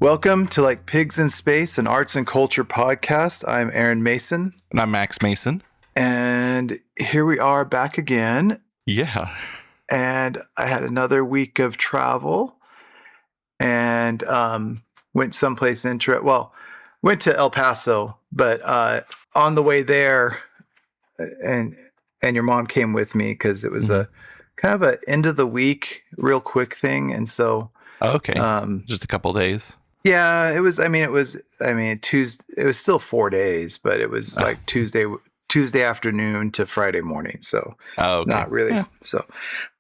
Welcome to Like Pigs in Space, an arts and culture podcast. I'm Aaron Mason. And I'm Max Mason. And here we are back again. Yeah. And I had another week of travel and went someplace went to El Paso, but on the way there, and your mom came with me because it was a kind of an end of the week, real quick thing. And so, okay. Just a couple days. Yeah, it was Tuesday, it was still 4 days, but it was like Tuesday afternoon to Friday morning. So not really. Yeah. So,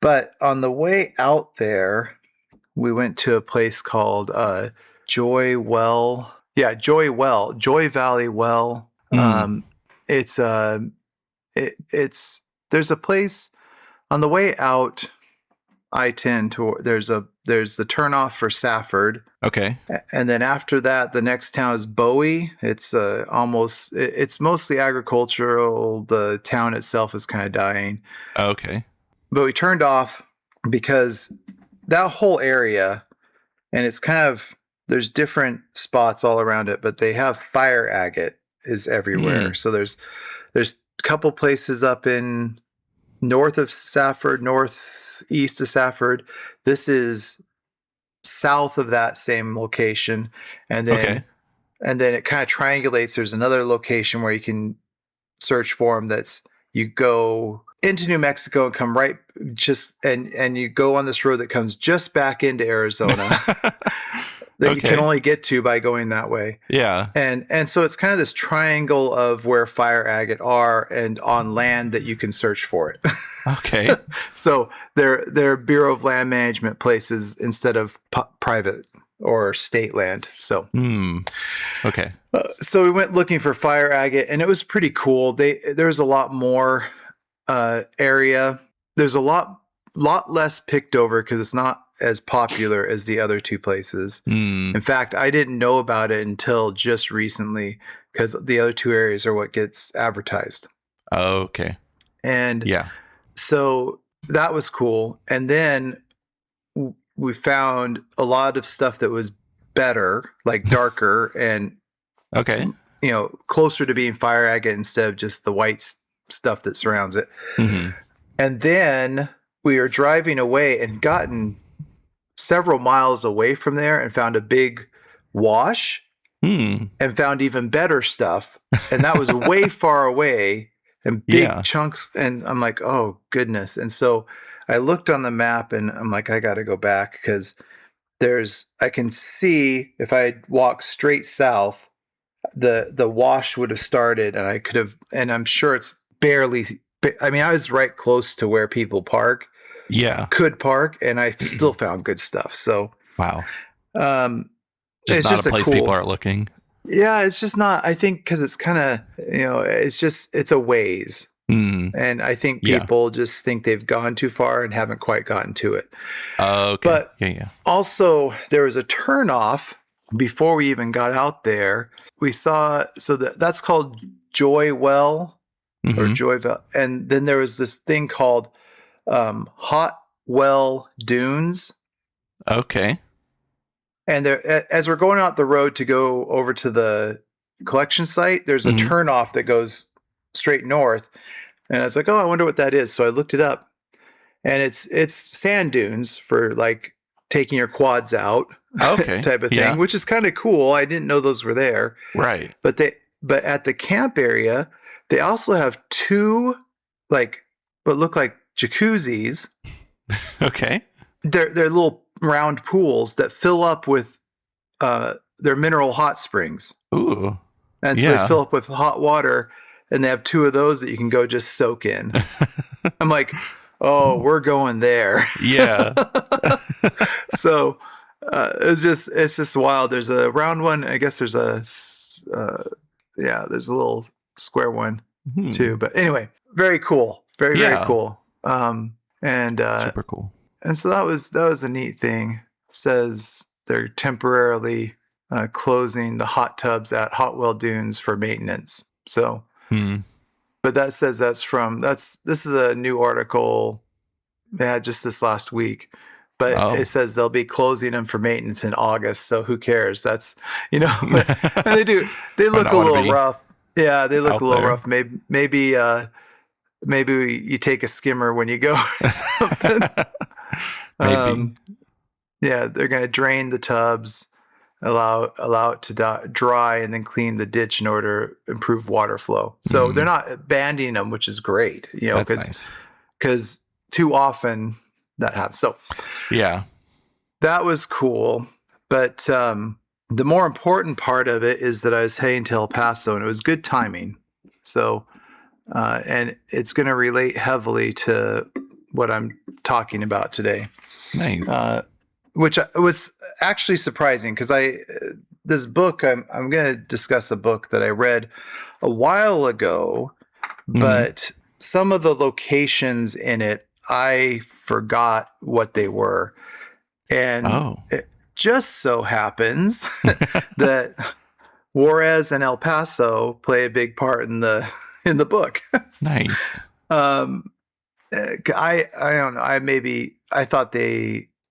but on the way out there, we went to a place called Joy Valley Well. It's there's a place on the way out I-10 to there's the turnoff for Safford. Okay. And then after that, the next town is Bowie. It's it's mostly agricultural. The town itself is kind of dying. Okay. But we turned off because that whole area, and it's kind of, there's different spots all around it, but they have fire agate is everywhere. So there's a couple places up in north of Safford, northeast of Safford. This is south of that same location, and then it kind of triangulates. There's another location where you can search for them. You go into New Mexico and come right and you go on this road that comes just back into Arizona that you can only get to by going that way. Yeah. And so it's kind of this triangle of where fire agate are and on land that you can search for it. Okay. So they're Bureau of Land Management places instead of private or state land. So, okay. So we went looking for fire agate, and it was pretty cool. There's a lot more area. There's a lot less picked over because it's not as popular as the other two places. In fact, I didn't know about it until just recently because the other two areas are what gets advertised. Okay. And yeah. So that was cool. And then we found a lot of stuff that was better, like darker and closer to being fire agate instead of just the white stuff that surrounds it. And then we were driving away and gotten several miles away from there and found a big wash and found even better stuff. And that was way far away and big chunks. And I'm like, oh goodness. And so I looked on the map and I'm like, I got to go back because I can see if I walked straight south, the wash would have started and I could have, and I'm sure it's barely, I was right close to where people park. Yeah. Could park, and I still found good stuff. So wow. It's not a place people aren't looking. Yeah, it's just not. I think because it's kind of it's a ways, and I think people just think they've gone too far and haven't quite gotten to it. Okay. But also there was a turnoff before we even got out there. We saw that's called Joy Well or Joy Well, and then there was this thing called Hot Well Dunes. Okay. And there, as we're going out the road to go over to the collection site, there's a turnoff that goes straight north. And I was like, oh, I wonder what that is. So I looked it up, and it's sand dunes for like taking your quads out, type of thing, which is kind of cool. I didn't know those were there. Right. But at the camp area, they also have two what look like jacuzzis. Okay. They're little round pools that fill up with their mineral hot springs. Ooh. And so they fill up with hot water, and they have two of those that you can go just soak in. I'm like, oh, we're going there. Yeah. So it's just wild. There's a round one. I guess there's there's a little square one too. But anyway, very cool. Very, very cool. Super cool. And so that was a neat thing. Says they're temporarily closing the hot tubs at Hot Well Dunes for maintenance. So, but that says this is a new article, just this last week. but it says they'll be closing them for maintenance in August. So who cares? That's, and they look a little rough. Yeah, they look a little rough. Maybe you take a skimmer when you go or something. Maybe. Yeah, they're going to drain the tubs, allow it to dry, and then clean the ditch in order to improve water flow. So they're not abandoning them, which is great, That's nice. Because too often that happens. So yeah, that was cool. But the more important part of it is that I was heading to El Paso, and it was good timing. So, and it's going to relate heavily to what I'm talking about today. Nice. Which was actually surprising because this book, I'm going to discuss a book that I read a while ago, but some of the locations in it, I forgot what they were. And it just so happens that Juarez and El Paso play a big part in the book. Nice. I don't know.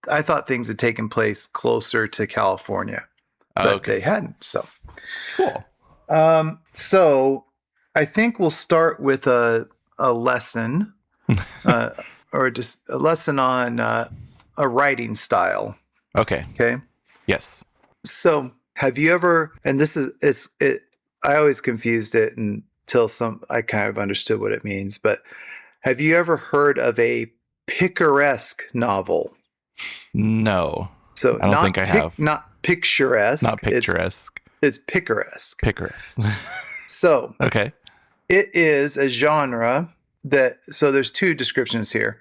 I thought things had taken place closer to California, but they hadn't. So cool. So I think we'll start with a lesson, or just a lesson on a writing style. Okay. Okay. Yes. So have you ever? And this is it. I always confused it until I kind of understood what it means. But have you ever heard of a picaresque novel? No. So I don't think I have. Not picturesque. Not picturesque. It's picaresque. Picaresque. So okay. It is a genre so there's two descriptions here.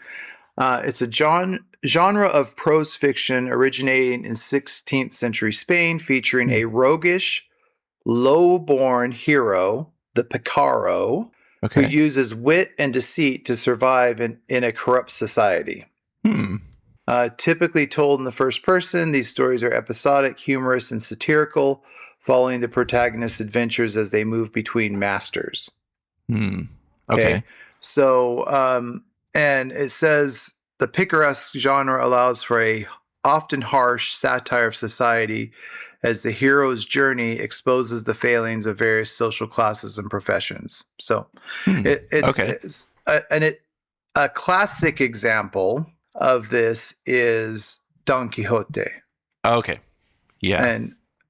It's a genre of prose fiction originating in 16th century Spain, featuring a roguish, low-born hero, the picaro, who uses wit and deceit to survive in a corrupt society. Typically told in the first person, these stories are episodic, humorous, and satirical, following the protagonist's adventures as they move between masters. Okay. So, and it says the picaresque genre allows for a often harsh satire of society as the hero's journey exposes the failings of various social classes and professions. So it's a classic example of this is Don Quixote. Okay. Yeah.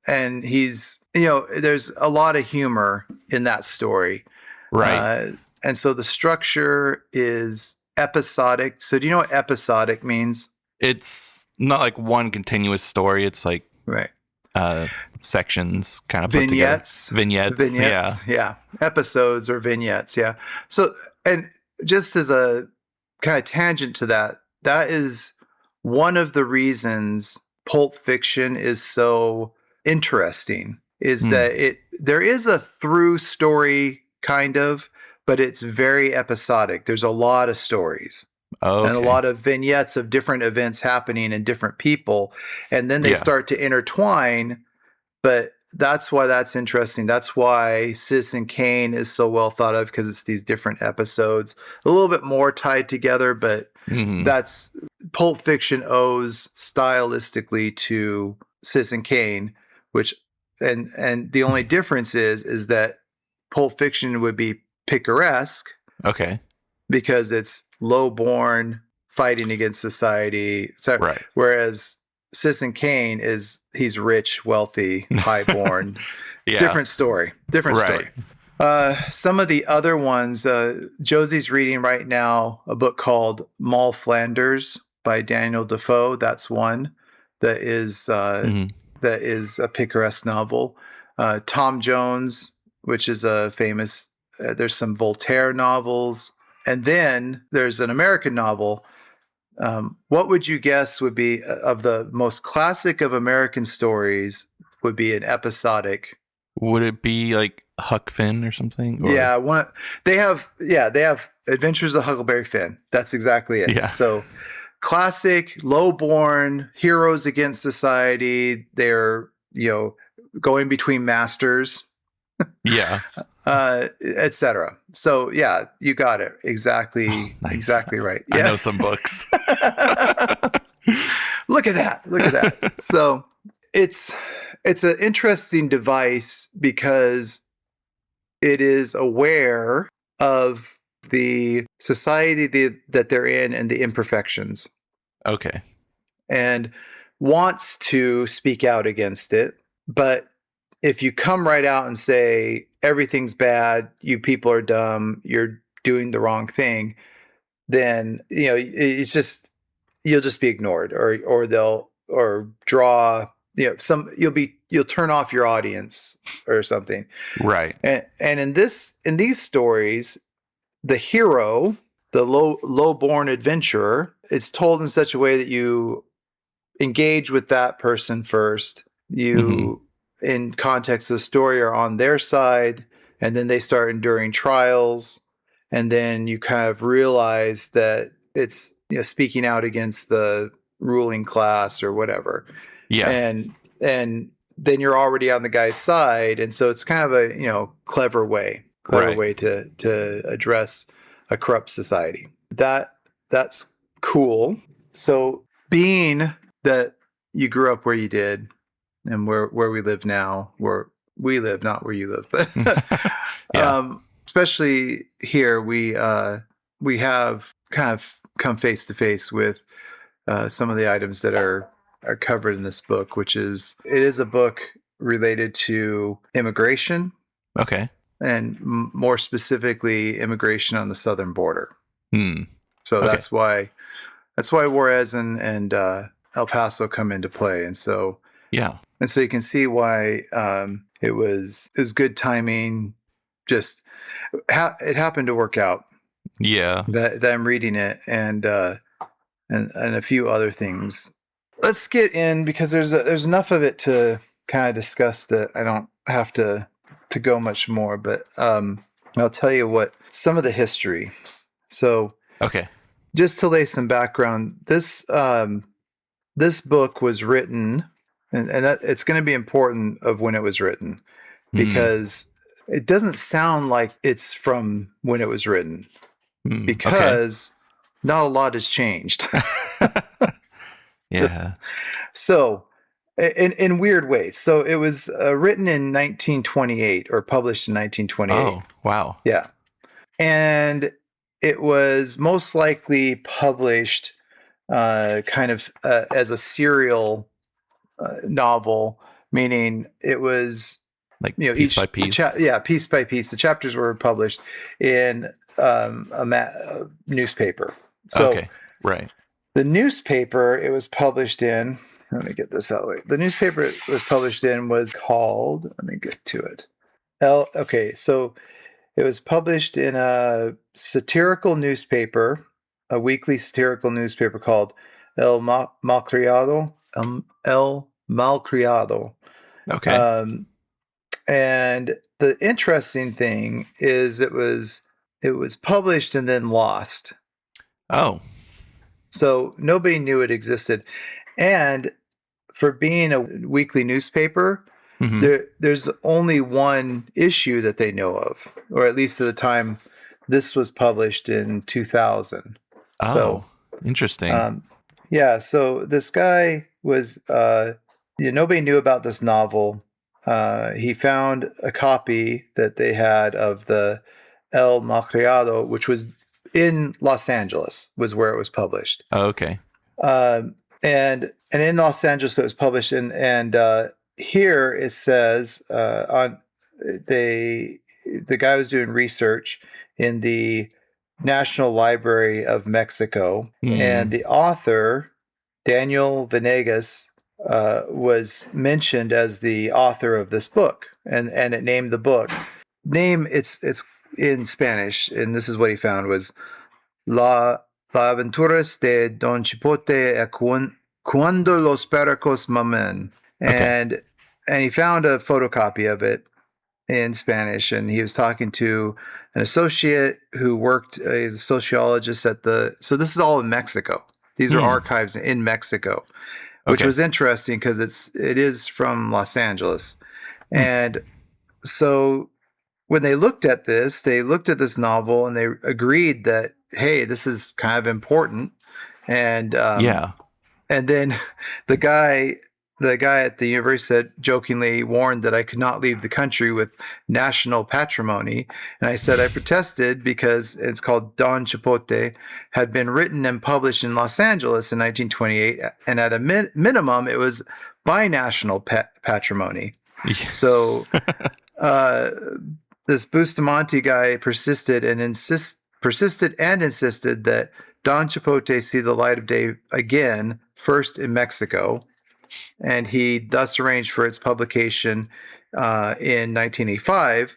And he's, there's a lot of humor in that story. Right. And so the structure is episodic. So do you know what episodic means? It's not like one continuous story. It's like sections kind of vignettes. Put together. Vignettes. Yeah. Episodes or vignettes. Yeah. So, and just as a kind of tangent to that is one of the reasons Pulp Fiction is so interesting is that there is a through story kind of, but it's very episodic. There's a lot of stories and a lot of vignettes of different events happening and different people. And then they start to intertwine, but that's why that's interesting. That's why Citizen Kane is so well thought of, because it's these different episodes, a little bit more tied together, but that's Pulp Fiction owes stylistically to Citizen Kane, which and the only difference is that Pulp Fiction would be picaresque, because it's low-born, fighting against society, whereas Citizen Kane he's rich, wealthy, high-born. Different story. Some of the other ones, Josie's reading right now a book called Moll Flanders by Daniel Defoe. That's one that is a picaresque novel. Tom Jones, which is a famous. There's some Voltaire novels, and then there's an American novel. What would you guess would be of the most classic of American stories? Would be an episodic. Would it be like Huck Finn or something? Or? Yeah, they have Adventures of Huckleberry Finn. That's exactly it. Yeah. So classic, low-born heroes against society. They're going between masters. Yeah. Etc. So yeah, you got it exactly. Nice. Exactly right. Yeah. I know some books. look at that. Look at that. So it's an interesting device because it is aware of the society that they're in and the imperfections, Okay. and wants to speak out against it. But if you come right out and say everything's bad, you people are dumb, you're doing the wrong thing, then it's just, you'll just be ignored, or they'll, or draw, you'll turn off your audience or something. Right. And in these stories, the hero, the low-born adventurer, is told in such a way that you engage with that person first. You, in context of the story, are on their side, and then they start enduring trials, and then you kind of realize that it's speaking out against the ruling class or whatever. Yeah. And then you're already on the guy's side, and so it's kind of a clever way to address a corrupt society. That's cool. So being that you grew up where you did, and where we live now, where we live, not where you live, but Yeah. Especially here, we have kind of come face to face with some of the items that are covered in this book, it is a book related to immigration. Okay. And more specifically, immigration on the southern border. So Okay. that's why Juarez and El Paso come into play, and so you can see why it was good timing. Just it happened to work out. Yeah. That I'm reading it, and a few other things. Let's get in, because there's enough of it to kind of discuss that I don't have to go much more. But I'll tell you what some of the history. So Okay. just to lay some background, this book was written, and that it's going to be important of when it was written, because it doesn't sound like it's from when it was written, because not a lot has changed. Yeah. So in weird ways. So it was written in 1928, or published in 1928. Oh, wow. Yeah. And it was most likely published kind of as a serial novel, meaning it was like piece by piece. Piece by piece. The chapters were published in a newspaper. So okay, right. The newspaper it was published in, let me get this out of the way. The newspaper it was published in was called, let me get to it. So it was published in a satirical newspaper, a weekly satirical newspaper called El Malcriado. El Malcriado. Okay. And the interesting thing is it was published and then lost. Oh. So nobody knew it existed. And for being a weekly newspaper, there's only one issue that they know of, or at least at the time this was published in 2000. Oh, so interesting. So this guy was, nobody knew about this novel. He found a copy that they had of the El Malcriado, which was in Los Angeles, was where it was published. Oh, okay. And in Los Angeles it was published, and here it says the guy was doing research in the National Library of Mexico, and the author Daniel Venegas was mentioned as the author of this book, and it named the book. It's in Spanish, and this is what he found was La Aventuras de Don Chipote cuando los perros mamen. And he found a photocopy of it in Spanish, and he was talking to an associate who worked as a sociologist so this is all in Mexico. These are archives in Mexico, which was interesting because it is from Los Angeles. And so when they looked at this novel, and they agreed that, hey, this is kind of important. And And then the guy the guy at the university said, jokingly warned that I could not leave the country with national patrimony. And I said I protested because it's called Don Chipote, had been written and published in Los Angeles in 1928. And at a minimum, it was binational patrimony. Yeah. So uh, this Bustamante guy persisted and insisted that Don Chipote see the light of day again, first in Mexico, and he thus arranged for its publication in 1985.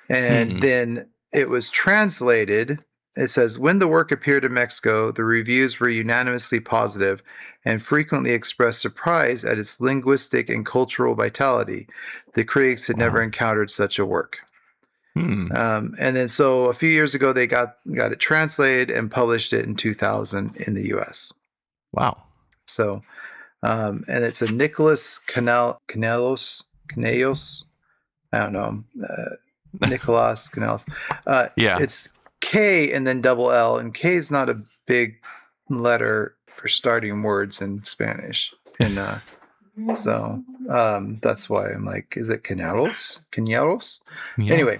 And then it was translated. It says, when the work appeared in Mexico, the reviews were unanimously positive and frequently expressed surprise at its linguistic and cultural vitality. The critics had never encountered such a work. And then so a few years ago, they got it translated and published it in 2000 in the U.S. Wow. So, and it's a Nicholas Canelos. I don't know. Nicolas Canelos. Yeah. It's K and then double L, and K is not a big letter for starting words in Spanish. And so that's why I'm like, is it Canelos? Canelos? Yes. Anyway,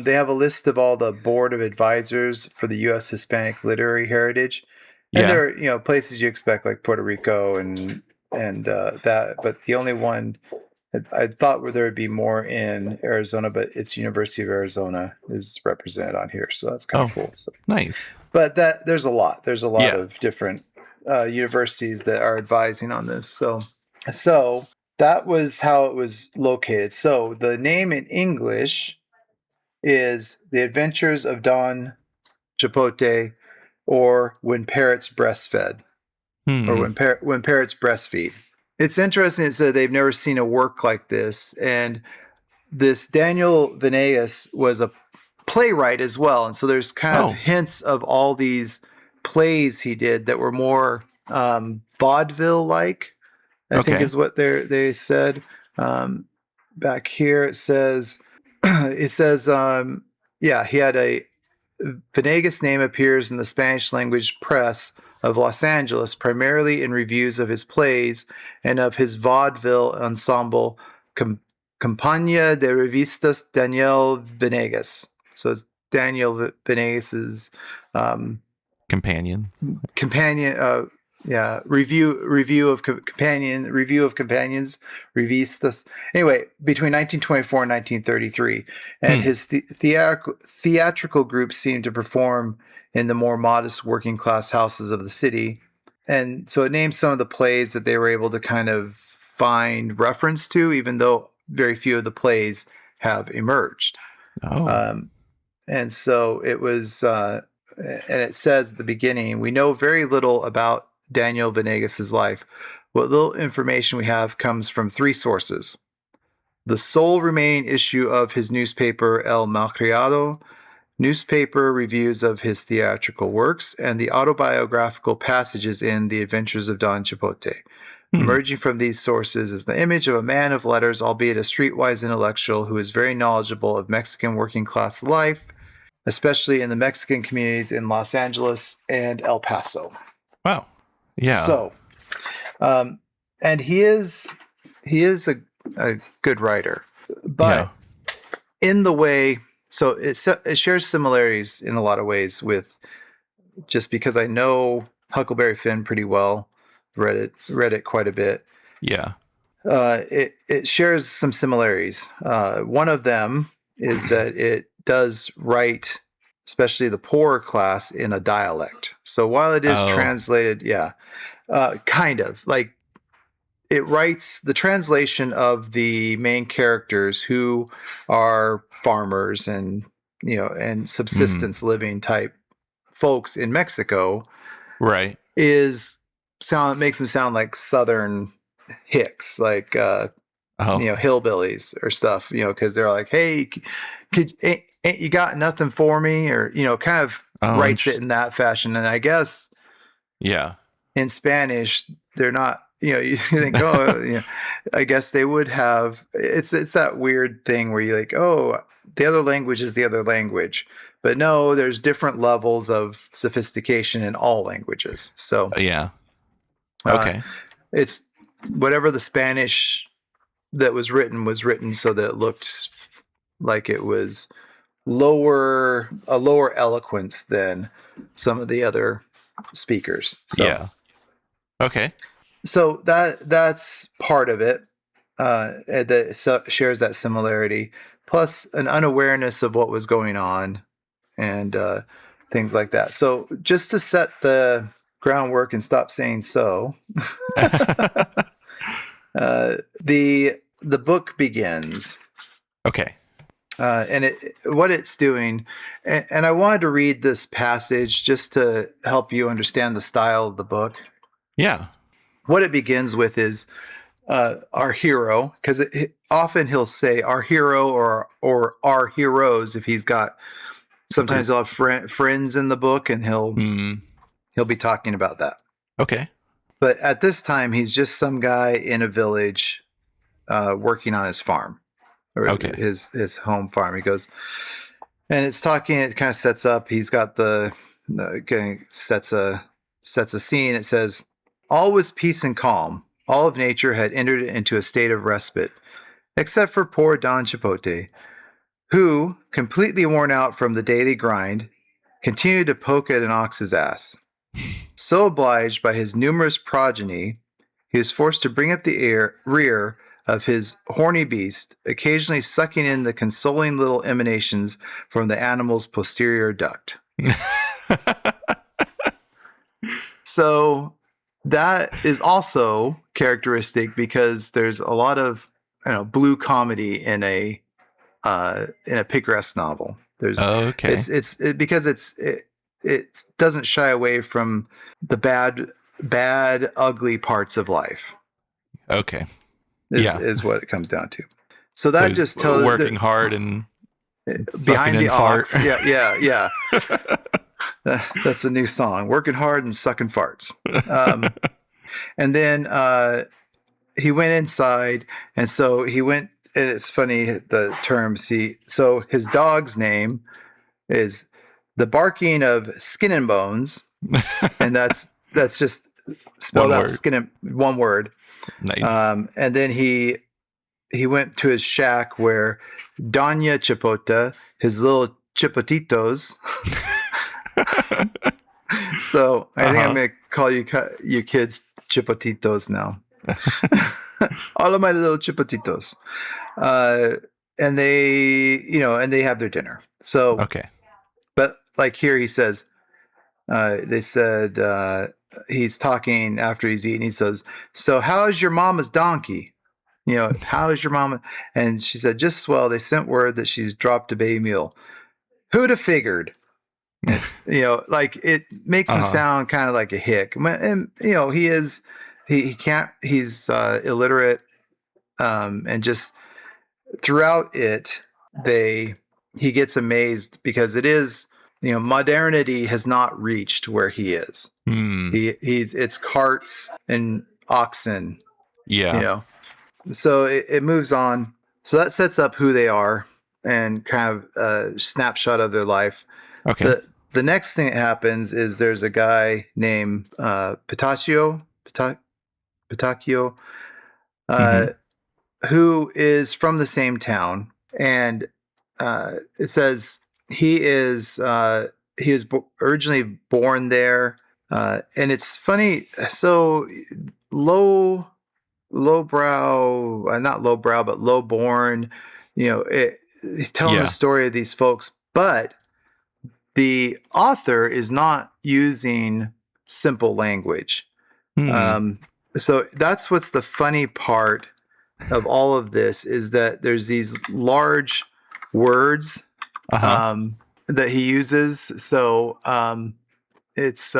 they have a list of all the board of advisors for the U.S. Hispanic Literary Heritage. And there are, places you expect like Puerto Rico and that, but the only one I thought where there would be more in Arizona, but it's University of Arizona is represented on here, so that's kind of cool. So. Nice. But there's a lot of different universities that are advising on this. So that was how it was located. So the name in English is The Adventures of Don Chipote, or When Parrots Breastfed, or when Parrots Breastfeed. It's interesting. It said they've never seen a work like this, and this Daniel Venegas was a playwright as well, and so there's kind of hints of all these plays he did that were more vaudeville-like. I think is what they said. Back here it says he had a Venegas' name appears in the Spanish language press of Los Angeles, primarily in reviews of his plays and of his vaudeville ensemble, Compañía de Revistas Daniel Venegas. So it's Daniel Venegas's companion. Review of companions, revistas. Anyway, between 1924 and 1933, and his theatrical group seemed to perform in the more modest working class houses of the city, and so it names some of the plays that they were able to kind of find reference to, even though very few of the plays have emerged. And so it was, and it says at the beginning, we know very little about Daniel Venegas' life. What little information we have comes from three sources: the sole remaining issue of his newspaper El Malcriado, newspaper reviews of his theatrical works, and the autobiographical passages in The Adventures of Don Chipote. Emerging from these sources is the image of a man of letters, albeit a streetwise intellectual, who is very knowledgeable of Mexican working class life, especially in the Mexican communities in Los Angeles and El Paso. Wow. Yeah. So, and he is a good writer, but in the way, so it shares similarities in a lot of ways with, just because I know Huckleberry Finn pretty well, read it quite a bit. Yeah. It shares some similarities. One of them is that it does write, especially the poorer class, in a dialect. So while it is translated, kind of like it writes the translation of the main characters who are farmers and and subsistence living type folks in Mexico, right? Makes them sound like Southern hicks, like hillbillies or stuff, because they're like, hey, ain't you got nothing for me, or kind of writes it in that fashion. And I guess in Spanish they're not, you think, I guess they would have, it's that weird thing where you're like, the other language is the other language, but no, there's different levels of sophistication in all languages. So Okay. It's whatever the Spanish that was written so that it looked like it was a lower eloquence than some of the other speakers. So, Yeah. Okay. so that's part of it. That shares that similarity, plus an unawareness of what was going on and things like that. So, just to set the groundwork and stop saying so, the book begins. Okay. And what it's doing, and I wanted to read this passage just to help you understand the style of the book. Yeah. What it begins with is our hero, because often he'll say our hero or our heroes if he's got. Sometimes he'll have friends in the book, and he'll be talking about that. Okay. But at this time, he's just some guy in a village working on his farm. Or Okay. his home farm. He goes, and it's talking. It kind of sets up. He's got sets a scene. It says, "All was peace and calm. All of nature had entered into a state of respite, except for poor Don Chipote, who, completely worn out from the daily grind, continued to poke at an ox's ass. So obliged by his numerous progeny, he was forced to bring up the rear of his horny beast, occasionally sucking in the consoling little emanations from the animal's posterior duct." So that is also characteristic because there's a lot of blue comedy in a picaresque novel. There's Okay. because it doesn't shy away from the bad ugly parts of life. Okay. Is what it comes down to. So that So just tells working hard and behind the fart. ox. Yeah. That's a new song. Working hard and sucking farts. And then he went inside, and so he went. And it's funny the terms So his dog's name is the barking of Skin and Bones, and that's just spelled One out word. skin and one word. Nice. And then he went to his shack where Doña Chipote, his little chipotitos. So I think I'm going to call you kids chipotitos now. All of my little chipotitos. And they have their dinner. So, Okay. but like here he says, they said, he's talking after he's eaten. He says, "So how is your mama's donkey? How is your mama?" And she said, "Just swell. They sent word that she's dropped a baby mule. Who'd have figured?" Like it makes him sound kind of like a hick. And, he can't, he's illiterate. And just throughout it, he gets amazed because it is, modernity has not reached where he is. It's carts and oxen. Yeah. So it moves on. So that sets up who they are and kind of a snapshot of their life. Okay. The next thing that happens is there's a guy named Petacchio, who is from the same town, and it says he was originally born there, and it's funny. So lowbrow, not lowbrow, but lowborn. He's telling the story of these folks, but the author is not using simple language. So that's what's the funny part of all of this is that there's these large words that he uses. So it's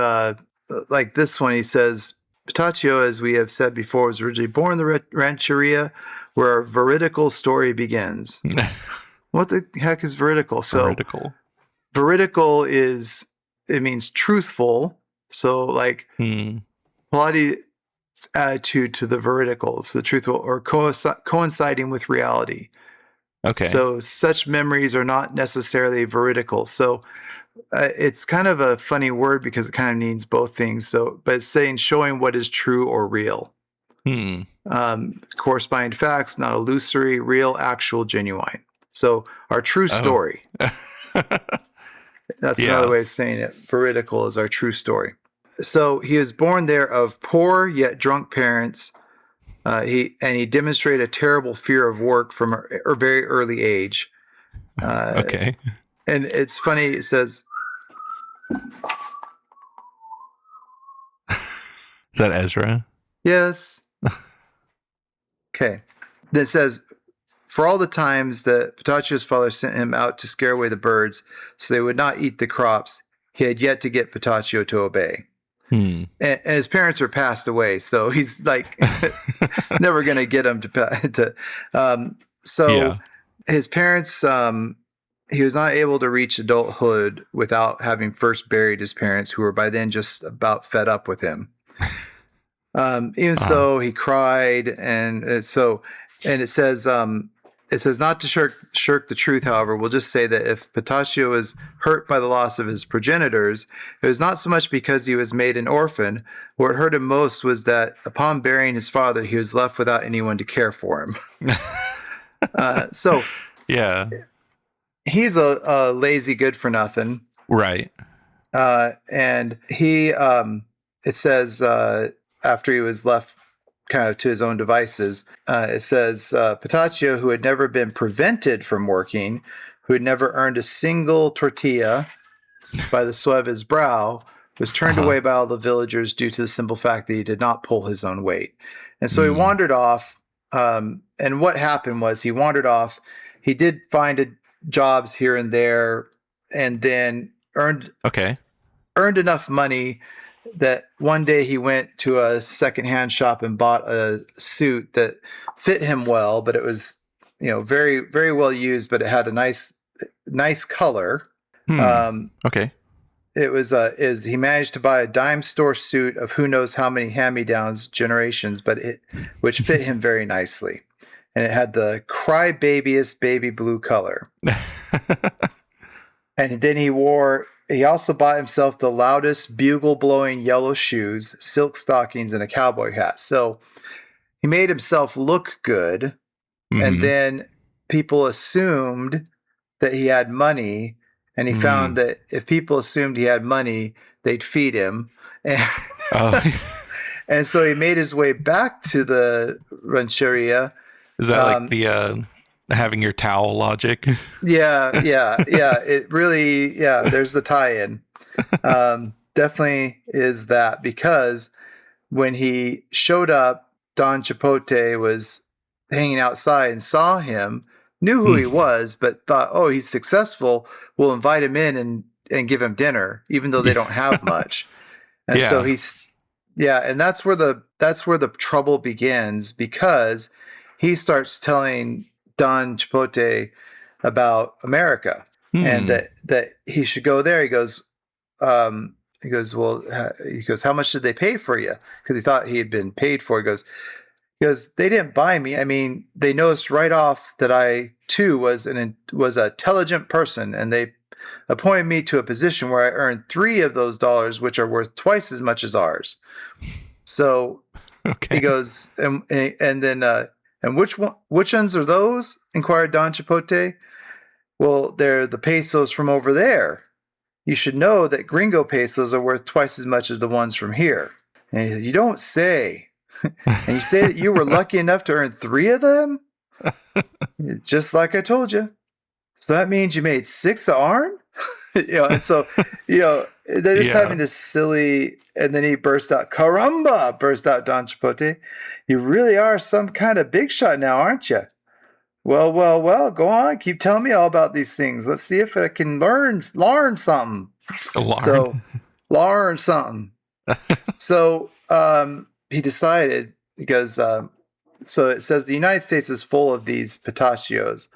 like this one. He says, "Petacchio, as we have said before, was originally born in the Rancheria where our veridical story begins." What the heck is veridical? So veridical it means truthful. So like Pilates' attitude to the veridical, so the truthful or coinciding with reality. Okay. So such memories are not necessarily veridical. So It's kind of a funny word because it kind of means both things. So, but it's saying showing what is true or real. Hmm. Corresponding facts, not illusory, real, actual, genuine. So our true Oh. story. That's another Yeah. way of saying it. Veridical is our true story. So he was born there of poor yet drunk parents. He demonstrated a terrible fear of work from a very early age. Okay. And it's funny. It says, Is that Ezra? yes. Okay. That says, for all the times that Petacio's father sent him out to scare away the birds so they would not eat the crops, he had yet to get Petaccio to obey. Hmm. And his parents are passed away, so he's like never going to get him to. So Yeah. his parents, he was not able to reach adulthood without having first buried his parents, who were by then just about fed up with him. Even so, he cried, and it says, not to shirk the truth. However, we'll just say that if Petaccio was hurt by the loss of his progenitors, it was not so much because he was made an orphan. What hurt him most was that upon burying his father, he was left without anyone to care for him. So Yeah. he's a lazy good for nothing. Right. And he, it says, after he was left kind of to his own devices, it says, Petaccio, who had never been prevented from working, who had never earned a single tortilla by the sweat of his brow, was turned away by all the villagers due to the simple fact that he did not pull his own weight. And so he wandered off. And what happened was he wandered off. He did find jobs here and there, and then earned enough money that one day he went to a secondhand shop and bought a suit that fit him well, but it was, very, very well used, but it had a nice color. Okay. It was he managed to buy a dime store suit of who knows how many hand-me-downs generations, which fit him very nicely. And it had the cry-babiest baby blue color. And then he also bought himself the loudest bugle-blowing yellow shoes, silk stockings, and a cowboy hat. So he made himself look good. And then people assumed that he had money. And he found that if people assumed he had money, they'd feed him. And so he made his way back to the rancheria. Is that like the having your towel logic? Yeah. It really, there's the tie-in. Definitely is that, because when he showed up, Don Chipote was hanging outside and saw him, knew who he was, but thought, oh, he's successful. We'll invite him in and give him dinner, even though they don't have much. And so and that's where the trouble begins, because he starts telling Don Chipote about America and that he should go there. He goes, how much did they pay for you? Because he thought he had been paid for. He goes, they didn't buy me. I mean, they noticed right off that I too was an intelligent person, and they appointed me to a position where I earned 3 of those dollars, which are worth twice as much as ours. So he goes, and then which ones are those? Inquired Don Chipote. Well, they're the pesos from over there. You should know that gringo pesos are worth twice as much as the ones from here. And he said, you don't say. And you say that you were lucky enough to earn 3 of them? Just like I told you. So that means you made 6 of ourn? And so, they're just having this silly, and then he burst out, caramba, burst out Don Chipote. You really are some kind of big shot now, aren't you? Well, go on. Keep telling me all about these things. Let's see if I can learn something. Learn something. So, he decided, because so it says the United States is full of these Petaccios.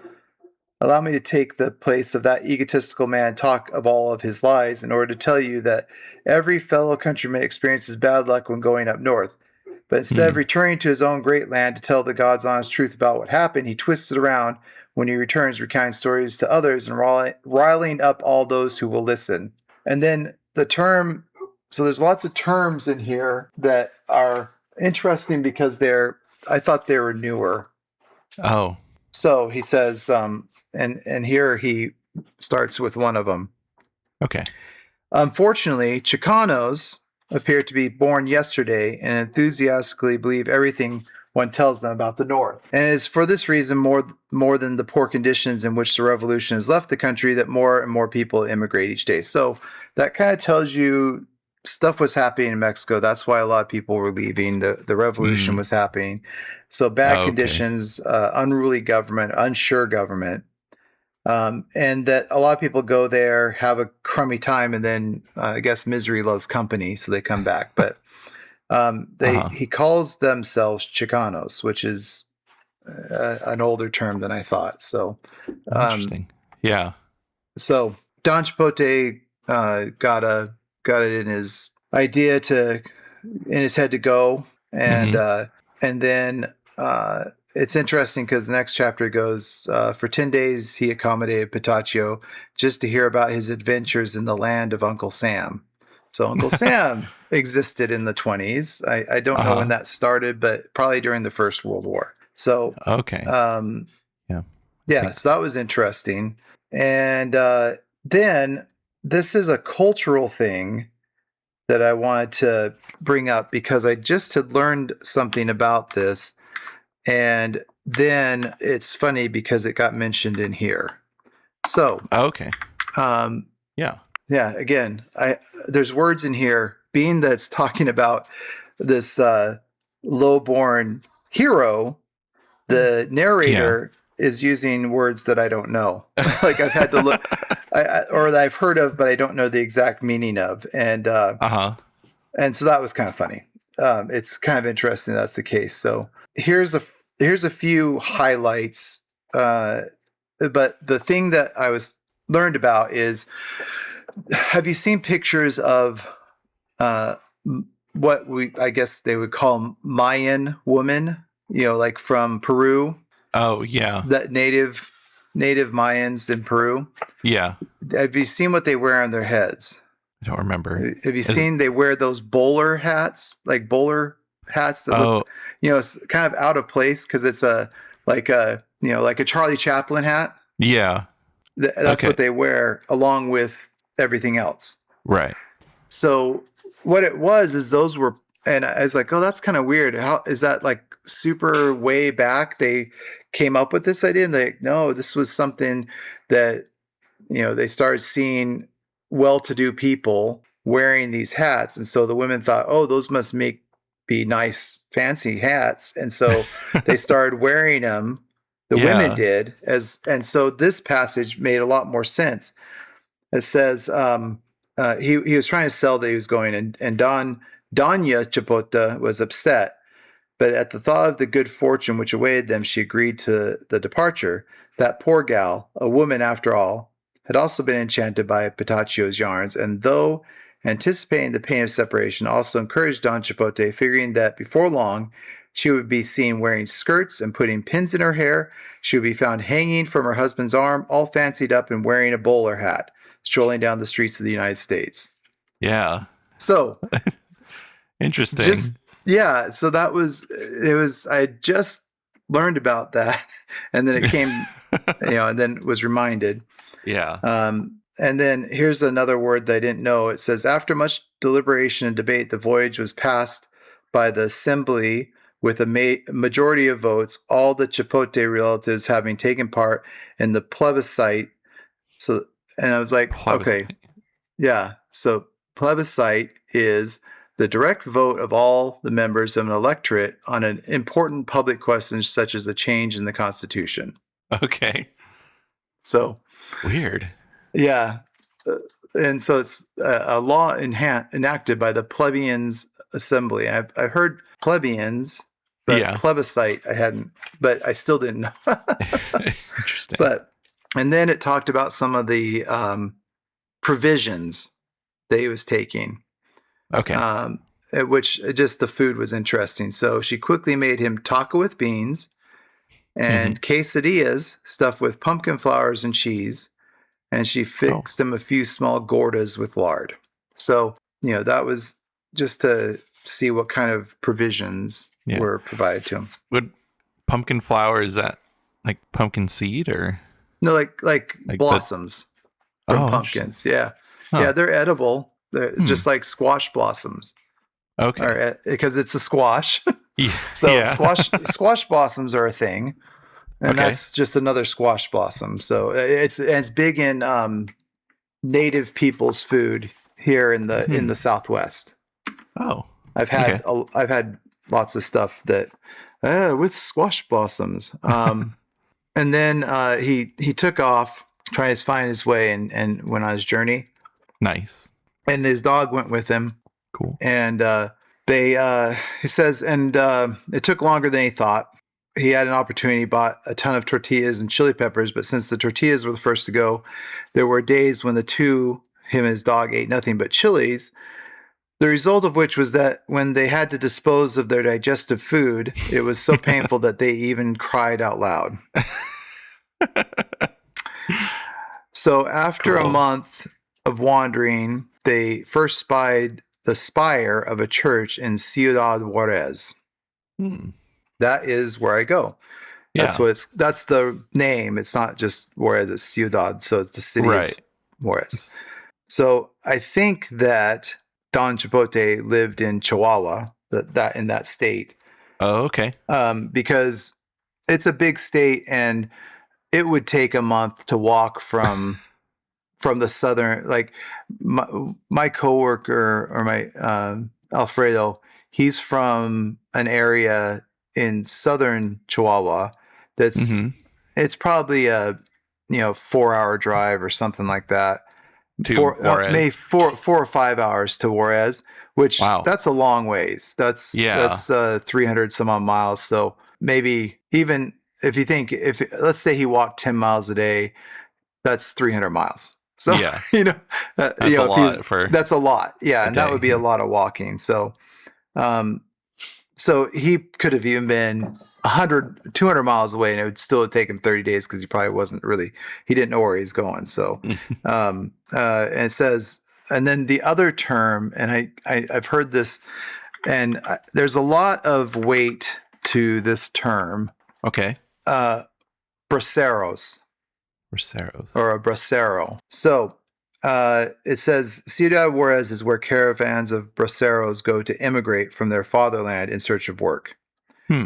Allow me to take the place of that egotistical man, talk of all of his lies, in order to tell you that every fellow countryman experiences bad luck when going up north. But instead of returning to his own great land to tell the God's honest truth about what happened, he twists it around when he returns, recounting stories to others and riling up all those who will listen. And then the term, so there's lots of terms in here that are interesting because I thought they were newer. Oh. So he says, and here he starts with one of them. Okay. Unfortunately, Chicanos appear to be born yesterday and enthusiastically believe everything one tells them about the North. And it is for this reason, more than the poor conditions in which the revolution has left the country, that more and more people immigrate each day. So that kind of tells you stuff was happening in Mexico. That's why a lot of people were leaving. The revolution was happening. So bad conditions, unruly government, unsure government. And that a lot of people go there, have a crummy time, and then I guess misery loves company, so they come back. But he calls themselves Chicanos, which is an older term than I thought. So interesting. Yeah. So Don Chipote got it in his idea in his head to go, and then. It's interesting because the next chapter goes, for 10 days, he accommodated Petaccio just to hear about his adventures in the land of Uncle Sam. So Uncle Sam existed in the 20s. I don't know when that started, but probably during the First World War. So, yeah, so that was interesting. And then this is a cultural thing that I wanted to bring up because I just had learned something about this. And then it's funny because it got mentioned in here. So, again, there's words in here, being that's talking about this lowborn hero, the narrator is using words that I don't know. Like I've had to look, or that I've heard of, but I don't know the exact meaning of. And so that was kind of funny. It's kind of interesting that's the case. So here's a few highlights. But the thing that I learned about is, have you seen pictures of what I guess they would call Mayan woman? Like from Peru. Oh yeah, that native Mayans in Peru. Yeah. Have you seen what they wear on their heads? I don't remember. Have you seen they wear those bowler hats, like bowler hats that look, it's kind of out of place because it's like a Charlie Chaplin hat. Yeah. That's what they wear along with everything else. Right. So what it was is those were, and I was like, oh, that's kind of weird. How is that, like super way back they came up with this idea? And no, this was something that, they started seeing well-to-do people wearing these hats. And so the women thought, oh, those must be nice, fancy hats. And so they started wearing them. The women did. And so this passage made a lot more sense. It says he was trying to sell that he was going, and Danya Chipote was upset. But at the thought of the good fortune which awaited them, she agreed to the departure. That poor gal, a woman after all, had also been enchanted by Petaccio's yarns, and though anticipating the pain of separation, also encouraged Don Chipote, figuring that before long she would be seen wearing skirts and putting pins in her hair. She would be found hanging from her husband's arm, all fancied up and wearing a bowler hat, strolling down the streets of the United States. Yeah. So interesting. So I had just learned about that, and then it came, and then was reminded. Yeah. And then here's another word that I didn't know. It says, after much deliberation and debate, the voyage was passed by the assembly with a majority of votes, all the Chipote relatives having taken part in the plebiscite. So, and I was like, okay, yeah. So plebiscite is the direct vote of all the members of an electorate on an important public question such as a change in the Constitution. Okay. So weird. Yeah. And so it's a law enacted by the plebeians assembly. I've heard plebeians, but plebiscite I hadn't, but I still didn't know. Interesting. And then it talked about some of the provisions that he was taking. Okay. which just the food was interesting. So she quickly made him taco with beans and quesadillas stuffed with pumpkin flowers and cheese. And she Oh, fixed him a few small gordas with lard. So, that was just to see what kind of provisions yeah. were provided to him. Would pumpkin flower, is that like pumpkin seed or No, like like blossoms from Oh, interesting. pumpkins. Yeah. Huh. Yeah, they're edible. They're just like squash blossoms. Okay. Because it's a squash. Yeah. So yeah. squash blossoms are a thing. And Okay. that's just another squash blossom. So it's big in native people's food here in the Southwest. Oh. I've had lots of stuff that with squash blossoms. And then he took off trying to find his way and went on his journey. Nice. And his dog went with him. Cool. And he says, it took longer than he thought. He had an opportunity, bought a ton of tortillas and chili peppers, but since the tortillas were the first to go, there were days when him and his dog ate nothing but chilies. The result of which was that when they had to dispose of their digestive food, it was so painful that they even cried out loud. So after a month of wandering, they first spied the spire of a church in Ciudad Juarez. That is where I go. Yeah. That's the name. It's not just Juarez, it's Ciudad. So it's the city of Juarez. So I think that Don Chipote lived in Chihuahua, in that state. Oh, okay. Because it's a big state and it would take a month to walk from the southern, like my coworker or my Alfredo, he's from an area in southern Chihuahua that's it's probably a 4-hour drive or something like that. Maybe 4 or 5 hours to Juarez, which that's a long ways. That's 300 some odd miles. So maybe even if let's say he walked 10 miles a day, that's 300 miles. So that's a lot that's a lot. Yeah, and that would be a lot of walking. So so he could have even been 100, 200 miles away, and it would still take him 30 days because he probably he didn't know where he's going. So, and it says, and then the other term, and I've heard this, and there's a lot of weight to this term. Okay. Braceros. Braceros. Or a bracero. So, it says Ciudad Juarez is where caravans of braceros go to immigrate from their fatherland in search of work.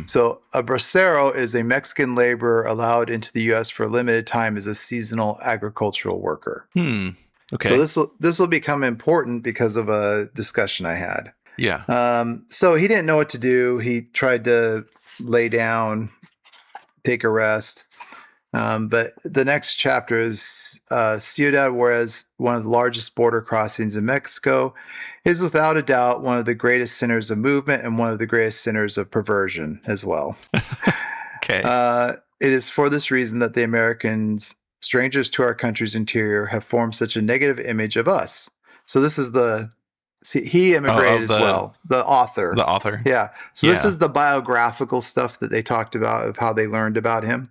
So a bracero is a Mexican laborer allowed into the U.S. for a limited time as a seasonal agricultural worker. Okay. So this will become important because of a discussion I had. Yeah. So he didn't know what to do. He tried to lay down, take a rest. But the next chapter is Ciudad Juarez, one of the largest border crossings in Mexico, is without a doubt one of the greatest centers of movement and one of the greatest centers of perversion as well. Okay. It is for this reason that the Americans, strangers to our country's interior, have formed such a negative image of us. So this is he immigrated as well. The author. The author. Yeah. So this is the biographical stuff that they talked about of how they learned about him.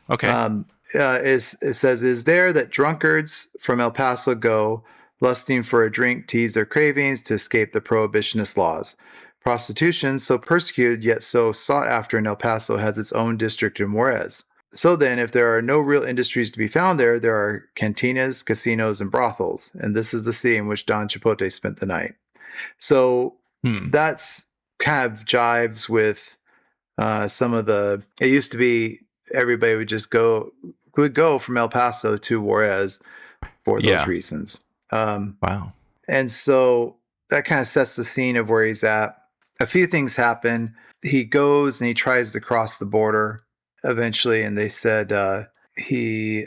Okay. It says, is there that drunkards from El Paso go, lusting for a drink to ease their cravings to escape the prohibitionist laws. Prostitution, so persecuted yet so sought after in El Paso, has its own district in Juarez. So then, if there are no real industries to be found there are cantinas, casinos, and brothels. And this is the city in which Don Chipote spent the night. So that's kind of jives with some of it used to be everybody would go from El Paso to Juarez for those reasons. Wow. And so that kind of sets the scene of where he's at. A few things happen. He goes and he tries to cross the border eventually, and they said he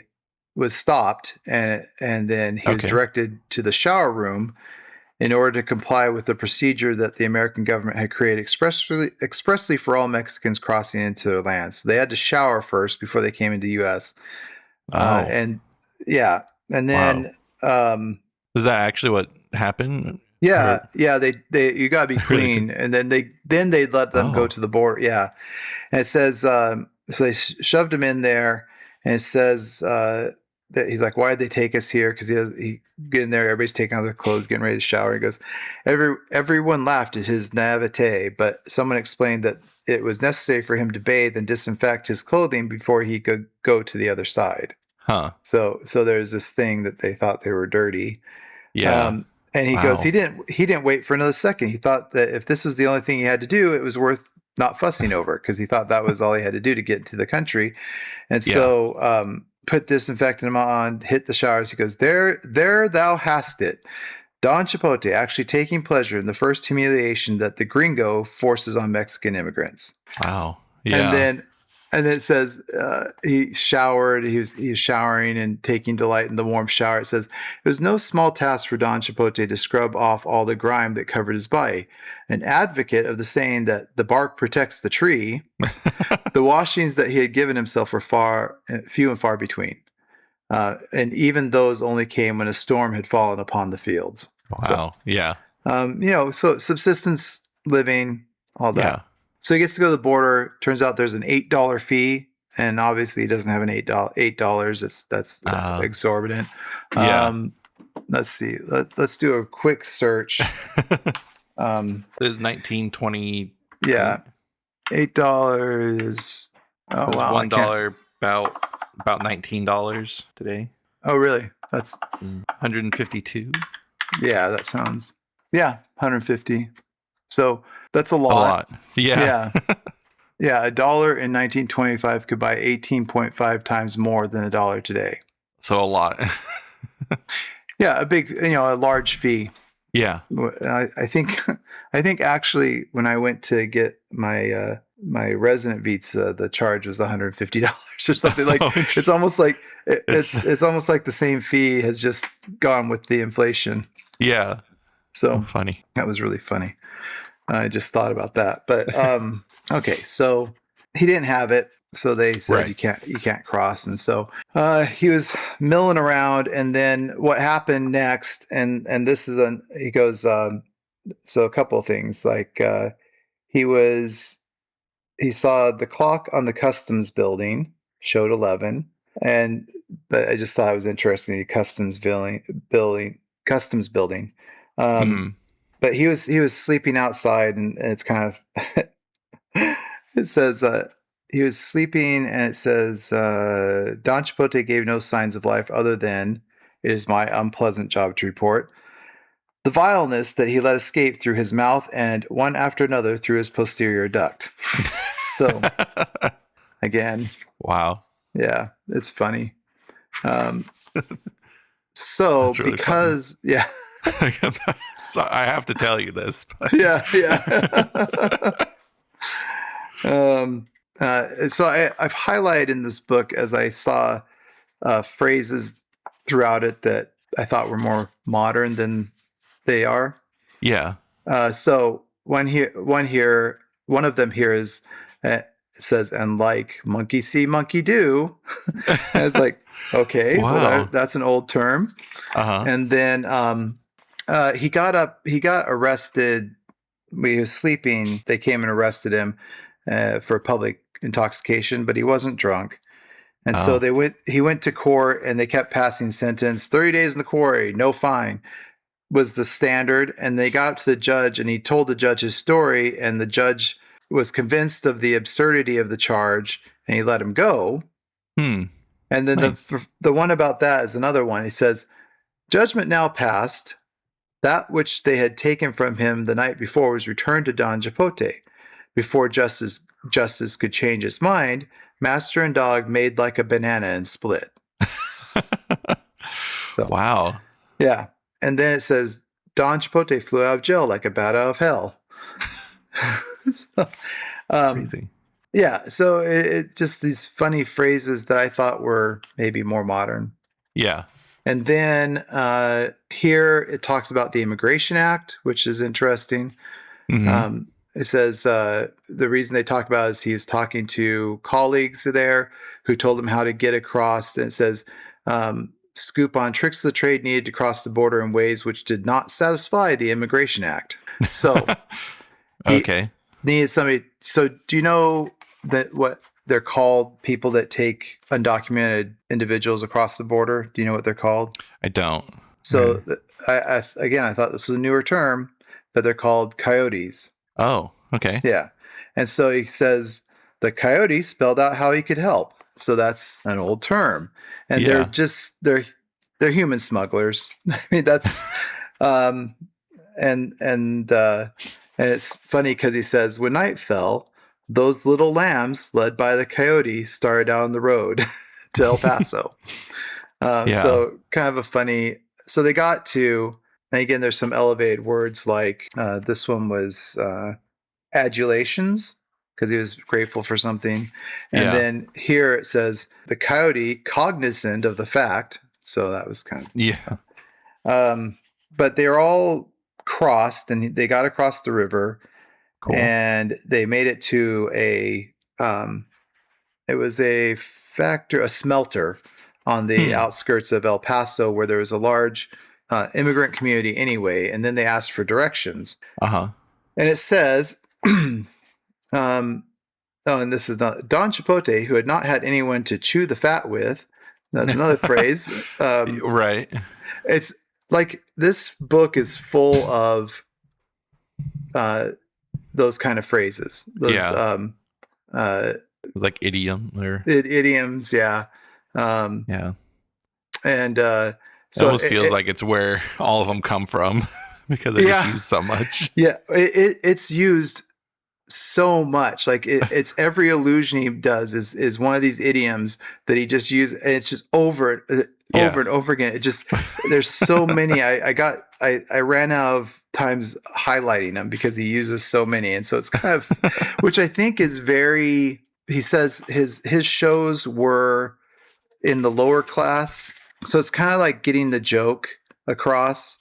was stopped, and then he was directed to the shower room in order to comply with the procedure that the American government had created expressly for all Mexicans crossing into their land. So they had to shower first before they came into the U.S. And then is that actually what happened? Yeah, Or yeah, they you gotta be really good. clean, and then they'd let them go Oh, to the border. Yeah, and it says so they shoved him in there, and it says that he's like, "Why'd they take us here?" Because he get in there, everybody's taking off their clothes, getting ready to shower. He goes, everyone laughed at his naivete, but someone explained that it was necessary for him to bathe and disinfect his clothing before he could go to the other side. huh. So there's this thing that they thought they were dirty. Yeah. Um, and he goes, Wow. he didn't wait for another second. He thought that if this was the only thing he had to do, it was worth not fussing over, because he thought that was all he had to do to get into the country. And Yeah. so put disinfectant on, hit the showers. He goes, there thou hast it. Don Chipote actually taking pleasure in the first humiliation that the gringo forces on Mexican immigrants. Wow. And Yeah. then it says he showered. He was showering and taking delight in the warm shower. It says it was no small task for Don Chipote to scrub off all the grime that covered his body. An advocate of the saying that the bark protects the tree, the washings that he had given himself were few and far between, and even those only came when a storm had fallen upon the fields. So, Wow. Yeah. so subsistence living, all Yeah. that. So he gets to go to the border. Turns out there's an $8 fee, and obviously he doesn't have an $8. That's exorbitant. Yeah. Let's see. Let's do a quick search. This is 1920. Yeah, $8. Oh Is wow, I can't. $1 about $19 today? Oh really? That's 152. yeah. That sounds 150. So that's a A lot. lot. Yeah. Yeah. Yeah, $1 in 1925 could buy 18.5 times more than $1 today. So a lot. Yeah, a large fee. Yeah. I think actually when I went to get my resident visa, the charge was $150 or something. Like it's almost like it's almost like the same fee has just gone with the inflation. Yeah. So Funny. that was really funny. I just thought about that. But okay, so he didn't have it. So they said Right. you can't cross, and so he was milling around. And then what happened next? And this is he goes. So a couple of things, like he saw the clock on the customs building showed 11, but I just thought it was interesting. Customs building. Mhm. But he was sleeping outside, and it's kind of it says he was sleeping, and it says Don Chipote gave no signs of life other than it is my unpleasant job to report the vileness that he let escape through his mouth and one after another through his posterior duct. So again, Wow. yeah, it's funny. So That's really because yeah. So I have to tell you this. But Yeah. So I've highlighted in this book as I saw phrases throughout it that I thought were more modern than they are. yeah. So one of them here is it says, "And like monkey see, monkey do." And it's like, okay, well Wow. that's an old term. Uh-huh. And then he got arrested. When he was sleeping, they came and arrested him for public intoxication, but he wasn't drunk. And so Oh. he went to court, and they kept passing sentence, 30 days in the quarry, no fine was the standard. And they got up to the judge, and he told the judge his story, and the judge was convinced of the absurdity of the charge, and he let him go. Hmm. And then Nice. the one about that is another one. He says, "Judgment now passed. That which they had taken from him the night before was returned to Don Chipote. Before justice could change its mind, master and dog made like a banana and split." So Wow. yeah. And then it says, "Don Chipote flew out of jail like a bat out of hell." So, Crazy. yeah. So it just these funny phrases that I thought were maybe more modern. Yeah. And then here it talks about the Immigration Act, which is interesting. Mm-hmm. It says the reason they talk about it is he was talking to colleagues there who told him how to get across. And it says scoop on tricks of the trade needed to cross the border in ways which did not satisfy the Immigration Act. So he Okay. needed somebody. So do you know that what they're called? People that take undocumented individuals across the border. Do you know what they're called? I don't. So again, I thought this was a newer term, but they're called coyotes. Oh, okay. Yeah. And so he says the coyote spelled out how he could help. So that's an old term. And Yeah. they're human smugglers. I mean, that's um and it's funny because he says when night fell, those little lambs led by the coyote started down the road to El Paso. Yeah. So kind of a funny. So they got to, and again, there's some elevated words like this one was adulations because he was grateful for something. And Yeah. then here it says the coyote cognizant of the fact. So that was kind of, Yeah. but they're all crossed and they got across the river Cool. and they made it to it was a smelter on the outskirts of El Paso where there was a large immigrant community anyway. And then they asked for directions. Uh-huh. And it says, and this is not Don Chipote, who had not had anyone to chew the fat with. That's another phrase. Right. It's like this book is full of those kind of phrases. Those, like idiom or idioms, yeah. yeah. And It so almost feels like it's where all of them come from because they just use so much. Yeah, it's used so much. Like it's every allusion he does is one of these idioms that he just uses, and it's just over and over again. It just there's so many. I ran out of times highlighting them because he uses so many, and so it's kind of, which I think is very. He says his shows were in the lower class, so it's kind of like getting the joke across.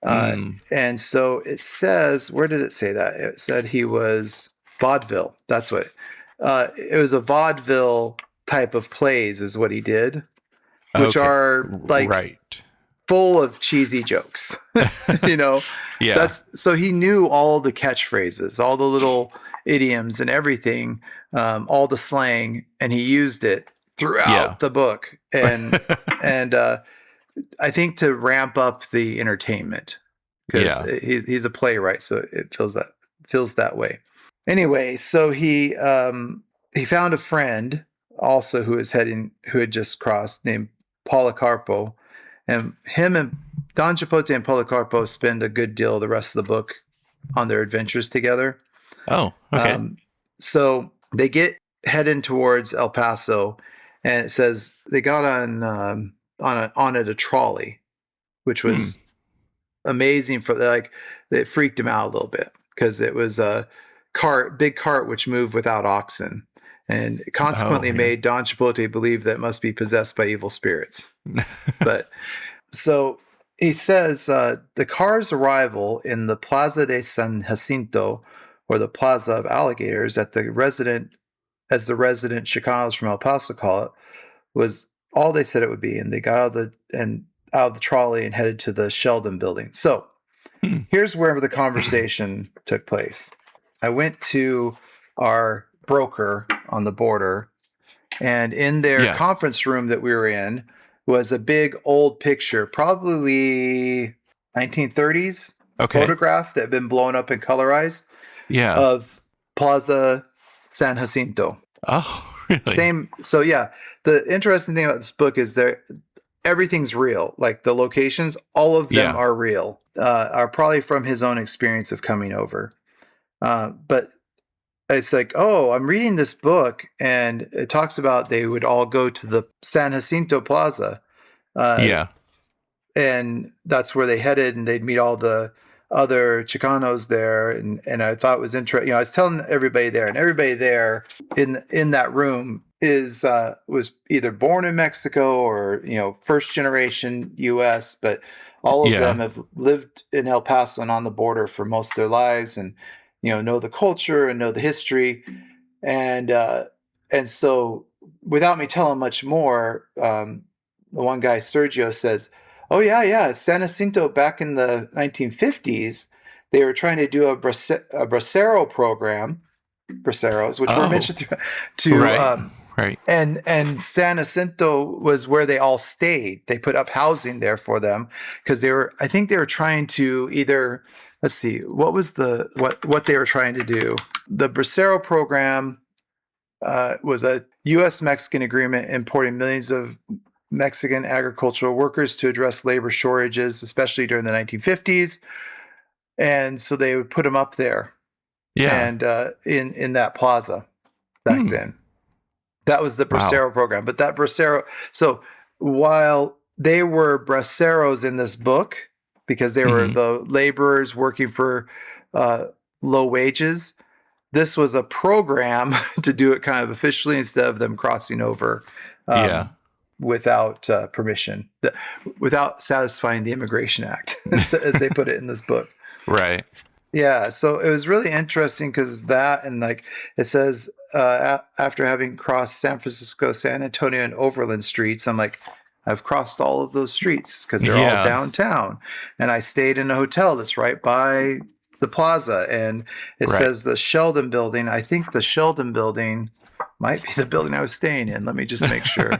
And so it says, where did it say that? It said he was vaudeville. That's what it was, a vaudeville type of plays is what he did, which are like full of cheesy jokes, you know? Yeah. So he knew all the catchphrases, all the little idioms and everything, all the slang, and he used it throughout the book. And, I think to ramp up the entertainment because he's a playwright, so it feels that way. Anyway, so he found a friend also who had just crossed, named Policarpo, and him and Don Chipote and Policarpo spend a good deal of the rest of the book on their adventures together. Oh, okay. So they get heading towards El Paso, and it says they got on a trolley, which was amazing it freaked him out a little bit because it was a big cart which moved without oxen, and it consequently made Don Chipote believe that it must be possessed by evil spirits. But so he says the car's arrival in the Plaza de San Jacinto, or the Plaza of Alligators, as the resident Chicanos from El Paso call it, was all they said it would be, and they got out of the trolley and headed to the Sheldon building. So here's where the conversation took place. I went to our broker on the border, and in their conference room that we were in was a big old picture, probably 1930s photograph that had been blown up and colorized of Plaza San Jacinto. Oh, really? So yeah, the interesting thing about this book is everything's real. Like the locations, all of them are real, are probably from his own experience of coming over. But it's like, oh, I'm reading this book and it talks about they would all go to the San Jacinto Plaza. And that's where they headed, and they'd meet all the other Chicanos there. And I thought it was interesting. I was telling everybody there, and everybody there in that room was either born in Mexico or, first generation US, but all of them have lived in El Paso and on the border for most of their lives, and, know the culture and know the history. And so without me telling much more, one guy, Sergio, says, "Oh yeah, San Jacinto back in the 1950s, they were trying to do a bracero program, braceros, which were Oh, mentioned to right. Right. and San Jacinto was where they all stayed. They put up housing there for them because I think they were trying to either, let's see, what was what they were trying to do. The bracero program was a U.S.-Mexican agreement importing millions of Mexican agricultural workers to address labor shortages, especially during the 1950s. And so they would put them up there Yeah. and in that plaza back then. That was the bracero program. But that bracero, so while they were braceros in this book, because they were the laborers working for low wages, this was a program to do it kind of officially instead of them crossing over without permission, without satisfying the Immigration Act, as they put it in this book. Right. Yeah, so it was really interesting because that, and like it says, after having crossed San Francisco, San Antonio, and Overland streets, I'm like, I've crossed all of those streets because they're all downtown. And I stayed in a hotel that's right by the plaza. And it says the Sheldon building. I think the Sheldon building might be the building I was staying in. Let me just make sure.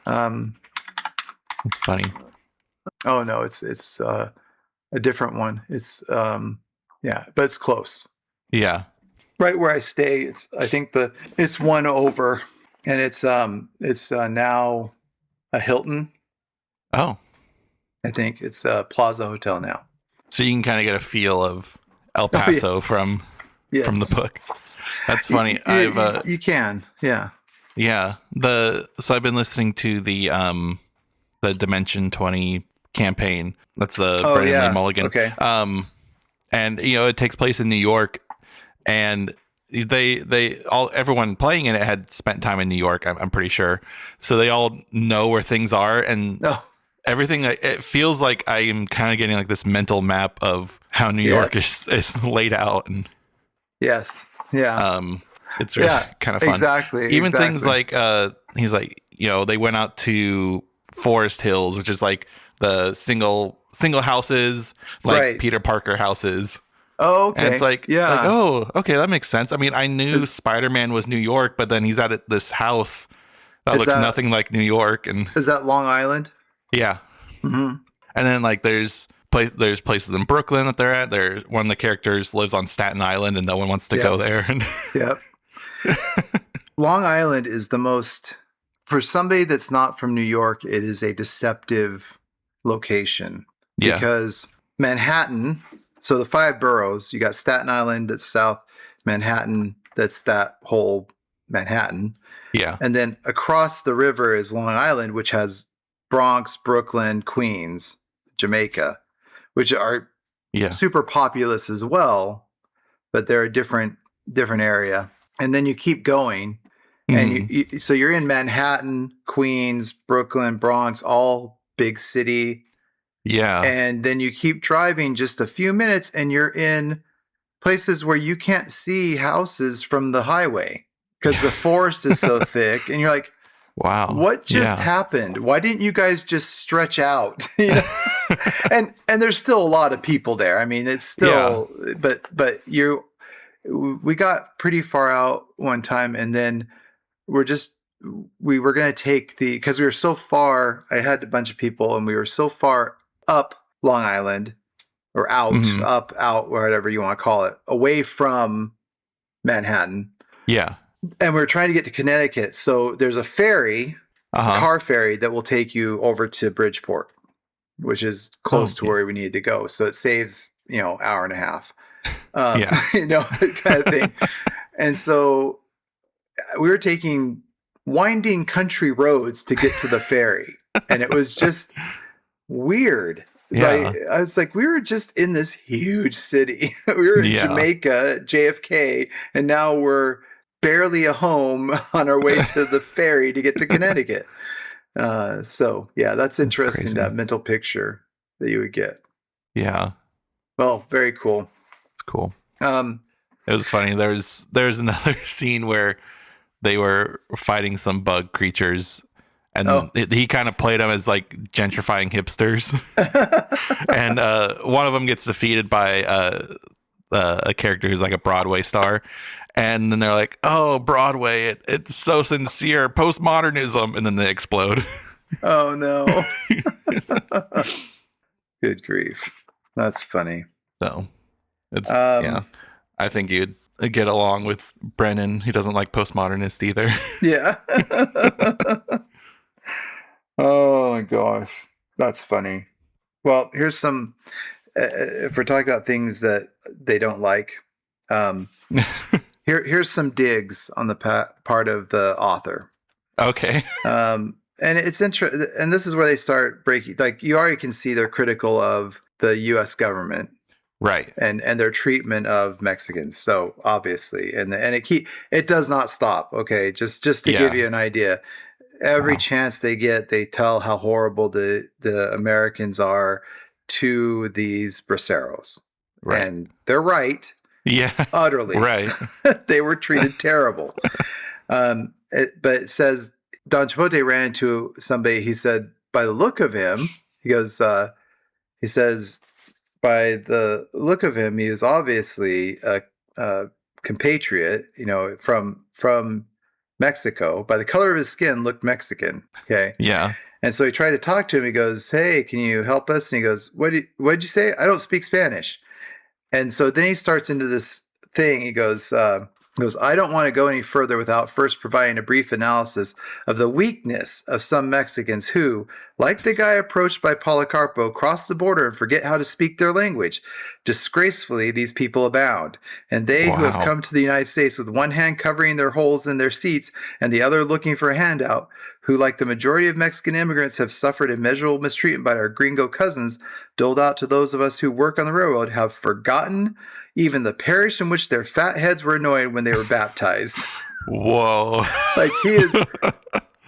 It's funny. Oh, no, it's a different one. It's, yeah, but it's close. Yeah. Right where I stay, I think it's one over, and it's now a Hilton. Oh, I think it's a Plaza Hotel now. So you can kind of get a feel of El Paso from the book. That's funny. You can, yeah. Yeah. So I've been listening to the Dimension 20 campaign. That's the Brandon Lee Mulligan. Okay. And it takes place in New York, and everyone playing in it had spent time in New York, I'm pretty sure. So they all know where things are, and everything. It feels like I am kind of getting like this mental map of how New York is laid out, and it's really kind of fun. Exactly. Even things like he's like, they went out to Forest Hills, which is like the single houses, like Peter Parker houses. Oh, okay. And it's like, oh, okay, that makes sense. I mean, I knew Spider-Man was New York, but then he's at this house that looks nothing like New York. And is that Long Island? Yeah. Mm-hmm. And then like there's places in Brooklyn that they're at. One of the characters lives on Staten Island, and no one wants to go there. Yep. Long Island is the most, for somebody that's not from New York, it is a deceptive location. Yeah. Because Manhattan, so the 5 boroughs, you got Staten Island that's south, Manhattan, that's that whole Manhattan. Yeah. And then across the river is Long Island, which has Bronx, Brooklyn, Queens, Jamaica, which are super populous as well, but they're a different area. And then you keep going, and so you're in Manhattan, Queens, Brooklyn, Bronx, all big city. Yeah. And then you keep driving just a few minutes, and you're in places where you can't see houses from the highway because the forest is so thick. And you're like, wow, what just happened? Why didn't you guys just stretch out? And there's still a lot of people there. I mean, it's still, but we got pretty far out one time, and then we were going to take because we were so far, I had a bunch of people, and we were so far up Long Island, or out, out, whatever you want to call it, away from Manhattan. Yeah. And we were trying to get to Connecticut. So there's a ferry, a car ferry that will take you over to Bridgeport, which is close to where we needed to go. So it saves, hour and a half, kind of thing. And so we were taking winding country roads to get to the ferry. And it was just weird. Yeah. I was like, we were just in this huge city. We were in Jamaica, JFK, and now we're barely a home on our way to the ferry to get to Connecticut. So that's interesting, crazy. That mental picture that you would get. Yeah. Well, very cool. It's cool. It was funny. There's another scene where they were fighting some bug creatures and Oh. he kind of played them as like gentrifying hipsters. And one of them gets defeated by a character who's like a Broadway star. And then they're like, "Oh, Broadway! It's so sincere, postmodernism," and then they explode. Oh no. Good grief. That's funny. So it's yeah. Um, I think you'd get along with Brennan. He doesn't like postmodernist either. yeah. Oh my gosh. That's funny. Well, here's some, if we're talking about things that they don't like, um, here's some digs on the part of the author. Okay. And it's interesting, and this is where they start breaking. Like, you already can see they're critical of the U.S. government, Right. and their treatment of Mexicans. So obviously, and it does not stop. Okay, just to give you an idea, every chance they get, they tell how horrible the Americans are to these braceros, Right. and they're right. Yeah. Utterly Right. they were treated terrible. But it says Don Chipote ran into somebody. He said, by the look of him, he goes, he says, by the look of him, he is obviously a compatriot, from Mexico. By the color of his skin, looked Mexican. Okay. Yeah. And so he tried to talk to him. He goes, "Hey, can you help us?" And he goes, "What'd you say? I don't speak Spanish." And so then he starts into this thing. He goes, "I don't want to go any further without first providing a brief analysis of the weakness of some Mexicans who, like the guy approached by Policarpo, cross the border and forget how to speak their language. Disgracefully, these people abound. And they who have come to the United States with one hand covering their holes in their seats and the other looking for a handout, who, like the majority of Mexican immigrants, have suffered immeasurable mistreatment by our gringo cousins, doled out to those of us who work on the railroad, have forgotten even the parish in which their fat heads were anointed when they were baptized." Whoa. Like, he is,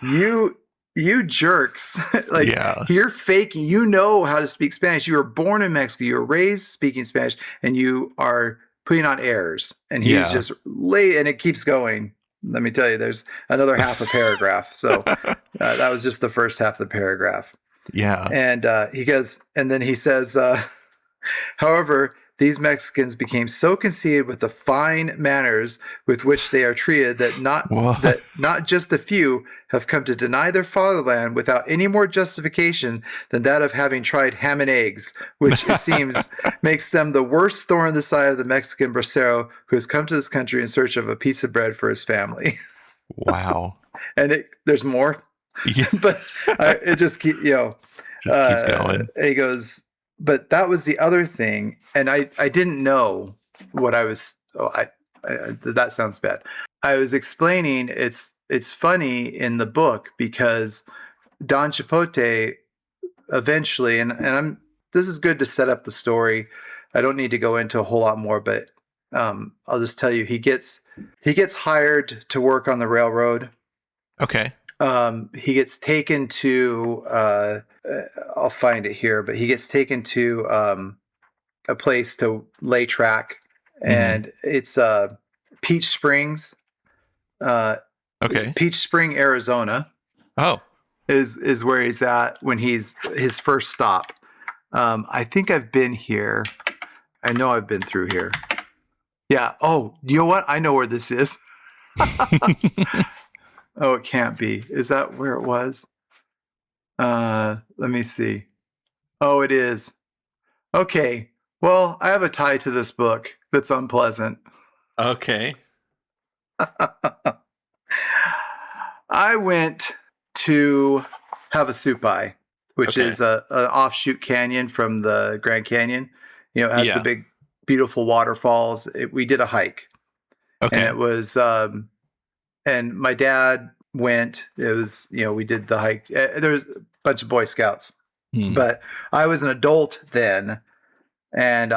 you jerks. Like, you're faking. You know how to speak Spanish. You were born in Mexico. You were raised speaking Spanish, and you are putting on airs. And he's just late, and it keeps going. Let me tell you, there's another half a paragraph. So that was just the first half of the paragraph. Yeah. And he goes, and then he says, however, these Mexicans became so conceited with the fine manners with which they are treated that not just a few have come to deny their fatherland without any more justification than that of having tried ham and eggs, which it seems makes them the worst thorn in the side of the Mexican bracero who has come to this country in search of a piece of bread for his family. Wow. And there's more, but it just keeps going. He goes, but that was the other thing, and I didn't know what I was. That sounds bad. I was explaining it's funny in the book because Don Chipote eventually, and this is good to set up the story. I don't need to go into a whole lot more, but I'll just tell you, he gets hired to work on the railroad. Okay. He gets taken to I'll find it here, but he gets taken to a place to lay track, and it's Peach Springs. Okay. Peach Spring, Arizona. Oh. Is where he's at when he's his first stop. I think I've been here. I know I've been through here. Yeah. Oh, you know what? I know where this is. Oh, it can't be. Is that where it was? Let me see. Oh, it is. Okay. Well, I have a tie to this book that's unpleasant. Okay. I went to Havasupai, which is an offshoot canyon from the Grand Canyon. It has the big, beautiful waterfalls. We did a hike. Okay. And it was... and my dad went. It was, we did the hike. There was a bunch of Boy Scouts, but I was an adult then, and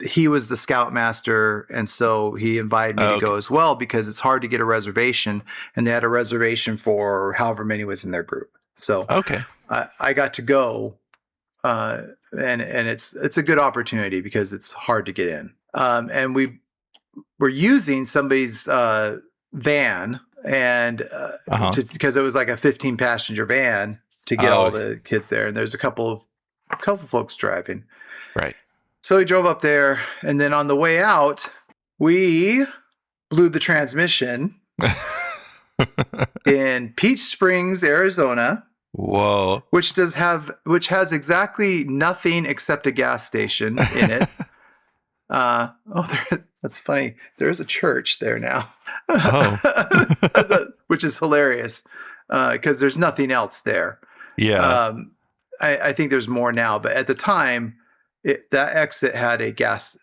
he was the scoutmaster, and so he invited me to go as well because it's hard to get a reservation, and they had a reservation for however many was in their group. So I got to go, and it's a good opportunity because it's hard to get in. And we were using somebody's van, and Uh-huh. because it was like a 15 passenger van to get all the kids there, and there's a couple of folks driving. Right. So we drove up there, and then on the way out, we blew the transmission in Peach Springs, Arizona. Whoa. Which has exactly nothing except a gas station in it. That's funny. There is a church there now. Oh. Which is hilarious because there's nothing else there. Yeah. I think there's more now, but at the time, that exit had a gas.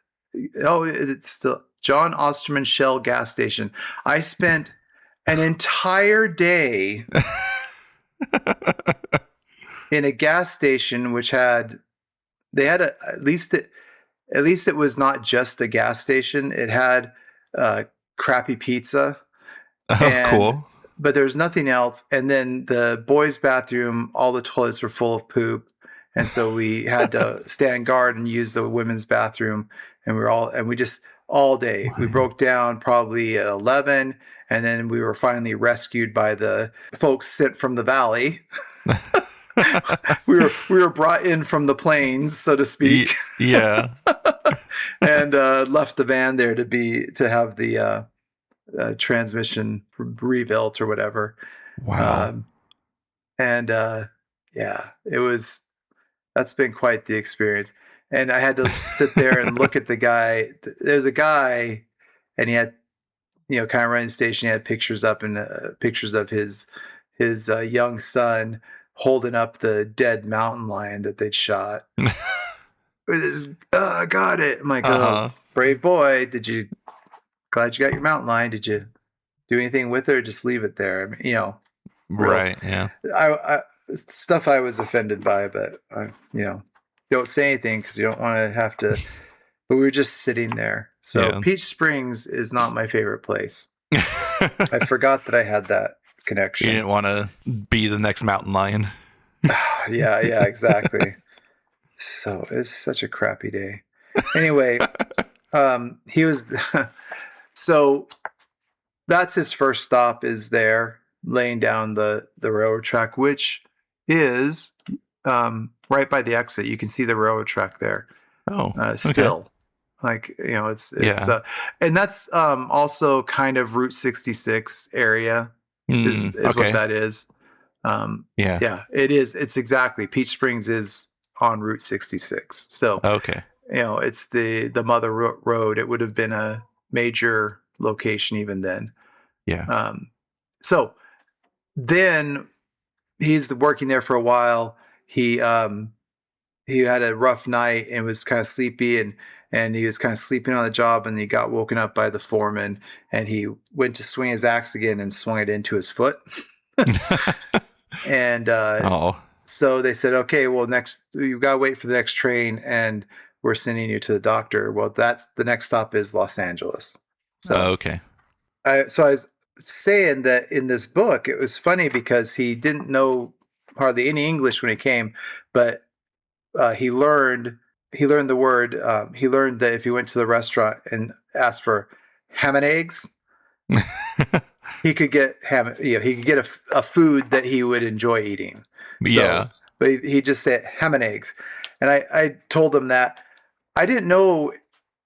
Oh, it's still John Osterman Shell gas station. I spent an entire day in a gas station which at least it was not just a gas station. It had crappy pizza. Cool. But there was nothing else. And then the boys' bathroom, all the toilets were full of poop. And so we had to stand guard and use the women's bathroom. And we just all day. We broke down probably at 11. And then we were finally rescued by the folks sent from the valley. we were brought in from the plains, so to speak. Yeah. And left the van there to have the transmission rebuilt or whatever. Wow. That's been quite the experience. And I had to sit there and look at the guy. There's a guy, and he had, kind of running the station. He had pictures up and pictures of his young son holding up the dead mountain lion that they'd shot. Got it. I'm like, oh, brave boy. Glad you got your mountain lion. Did you do anything with it or just leave it there? I mean, right. Yeah. Stuff I was offended by, but don't say anything because you don't want to have to, but we were just sitting there. So Peach Springs is not my favorite place. I forgot that I had that connection. You didn't want to be the next mountain lion. Yeah, exactly. So it's such a crappy day. Anyway, he was, so that's his first stop is there, laying down the railroad track, which is right by the exit. You can see the railroad track there. Oh, still. Okay. Like, it's and that's also kind of Route 66 area is what that is. Yeah, it is. It's exactly. Peach Springs is on Route 66. So, okay. It's the mother road. It would have been a major location even then. Yeah. So then he's working there for a while. He had a rough night and was kind of sleepy and he was kind of sleeping on the job, and he got woken up by the foreman, and he went to swing his axe again and swung it into his foot. And so they said, okay, well, you got to wait for the next train, and we're sending you to the doctor. Well, the next stop is Los Angeles. So, okay. So I was saying that in this book, it was funny because he didn't know hardly any English when he came, but he learned the word. He learned that if he went to the restaurant and asked for ham and eggs, he could get ham. He could get a food that he would enjoy eating. Yeah. But he just said ham and eggs, and I told him that I didn't know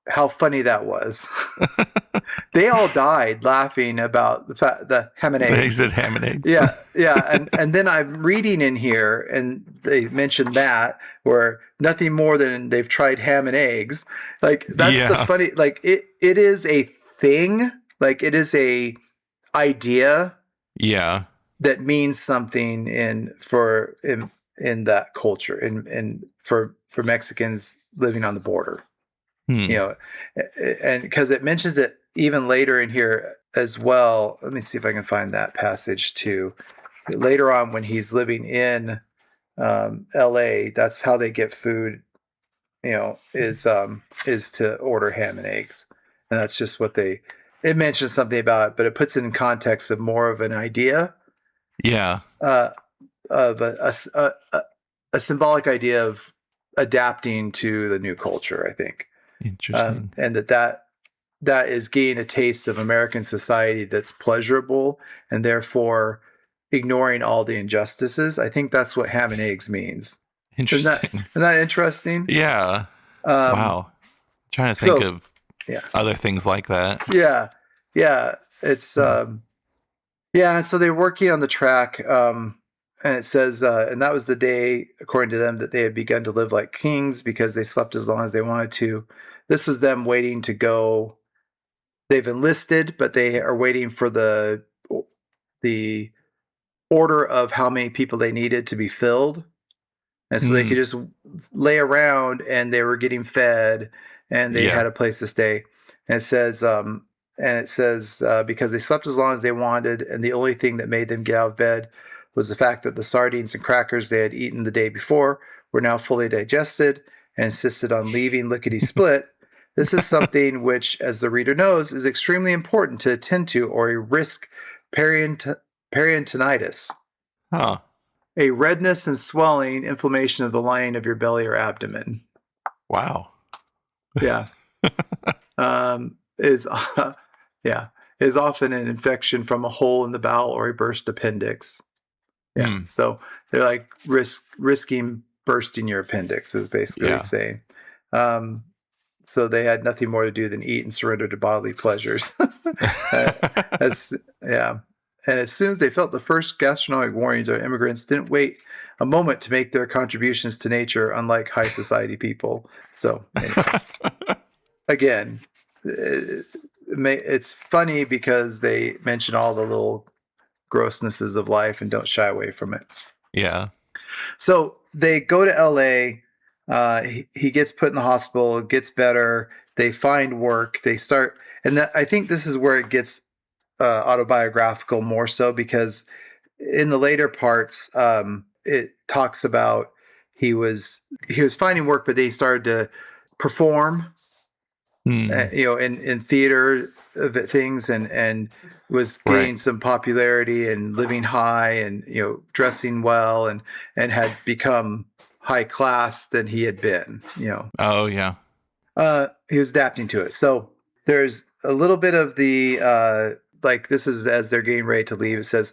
how funny that was. They all died laughing about the ham and eggs. They said ham and eggs. Yeah, and then I'm reading in here, and they mentioned that where nothing more than they've tried ham and eggs. Like that's the funny. Like it is a thing. Like it is a idea. Yeah. That means something in that culture, and for Mexicans living on the border. And because it mentions it even later in here as well. Let me see if I can find that passage too. Later on, when he's living in L.A., that's how they get food. Is to order ham and eggs, and that's just what it mentions something about it, but it puts it in context of more of an idea. Yeah. Of a symbolic idea of adapting to the new culture, I think. Interesting. And that that is getting a taste of American society that's pleasurable and therefore ignoring all the injustices. I think that's what ham and eggs means. Interesting. Isn't that interesting? Yeah. Um, Wow. Trying to think so of yeah, other things like that. yeah, yeah. It's yeah. So they're working on the track, and it says, and that was the day, according to them, that they had begun to live like kings because they slept as long as they wanted to. This was them waiting to go. They've enlisted, but they are waiting for the order of how many people they needed to be filled. And so they could Mm, just lay around and they were getting fed and they yeah. had a place to stay. And it says, because they slept as long as they wanted, and the only thing that made them get out of bed was the fact that the sardines and crackers they had eaten the day before were now fully digested and insisted on leaving lickety split. This is something which, as the reader knows, is extremely important to attend to, or you risk peritonitis, Huh. a redness and swelling, inflammation of the lining of your belly or abdomen. Wow. Yeah. Is yeah, is often an infection from a hole in the bowel or a burst appendix. Yeah. Hmm. So they're like risking bursting your appendix is basically what Yeah. he's saying. Um, so they had nothing more to do than eat and surrender to bodily pleasures. As yeah. And as soon as they felt the first gastronomic warnings, our immigrants didn't wait a moment to make their contributions to nature, unlike high society people. So anyway, again, it's funny because they mention all the little grossnesses of life and don't shy away from it. Yeah. So they go to LA. He gets put in the hospital, gets better. They find work. They start, and I think this is where it gets autobiographical more so, because in the later parts, it talks about he was finding work, but they started to perform, Hmm. in theater things, and was Right. getting some popularity and living high, and dressing well, and had become high class than he had been. Oh, yeah. He was adapting to it. So there's a little bit of the like, this is as they're getting ready to leave. It says,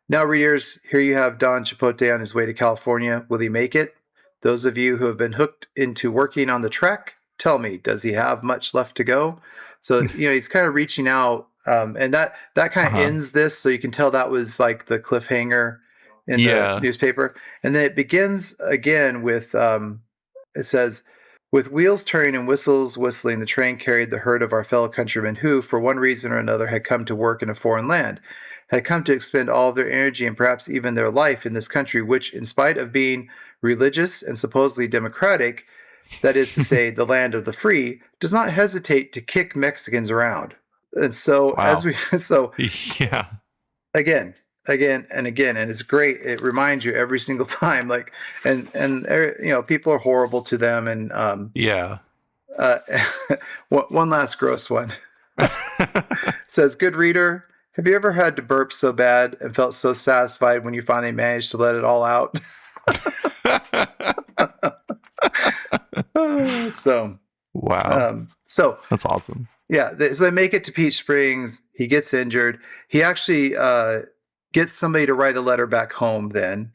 now, readers, here you have Don Chipote on his way to California. Will he make it? Those of you who have been hooked into working on the trek, tell me, does he have much left to go? So, he's kind of reaching out, and that kind of Uh-huh. ends this. So you can tell that was like the cliffhanger in the Yeah. newspaper. And then it begins again with, it says, with wheels turning and whistles whistling, the train carried the herd of our fellow countrymen who, for one reason or another, had come to work in a foreign land, had come to expend all of their energy and perhaps even their life in this country, which, in spite of being religious and supposedly democratic, that is to say, the land of the free, does not hesitate to kick Mexicans around. And so, Wow. Yeah. again, and again, and it's great. It reminds you every single time, like, and people are horrible to them, and Yeah. uh, one last gross one. It says, good reader, have you ever had to burp so bad and felt so satisfied when you finally managed to let it all out? So, Wow. so That's awesome. yeah, so they make it to Peach Springs. He gets injured. He actually gets somebody to write a letter back home. Then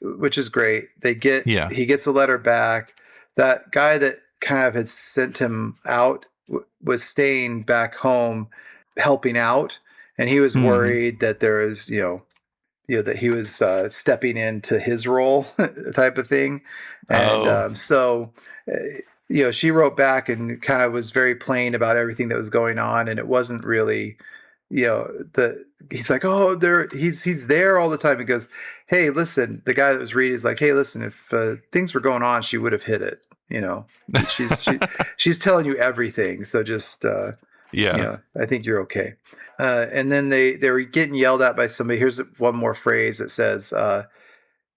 which is great. Yeah. He gets a letter back. That guy that kind of had sent him out was staying back home, helping out, and he was Hmm. worried that there is that he was stepping into his role type of thing. And Oh, she wrote back and kind of was very plain about everything that was going on, and it wasn't really, he's like, oh, he's there all the time. He goes, hey, listen, the guy that was reading is like, hey, listen, if things were going on, she would have hit it. She's telling you everything, so just yeah. I think you're okay. And then they were getting yelled at by somebody. Here's one more phrase. It says,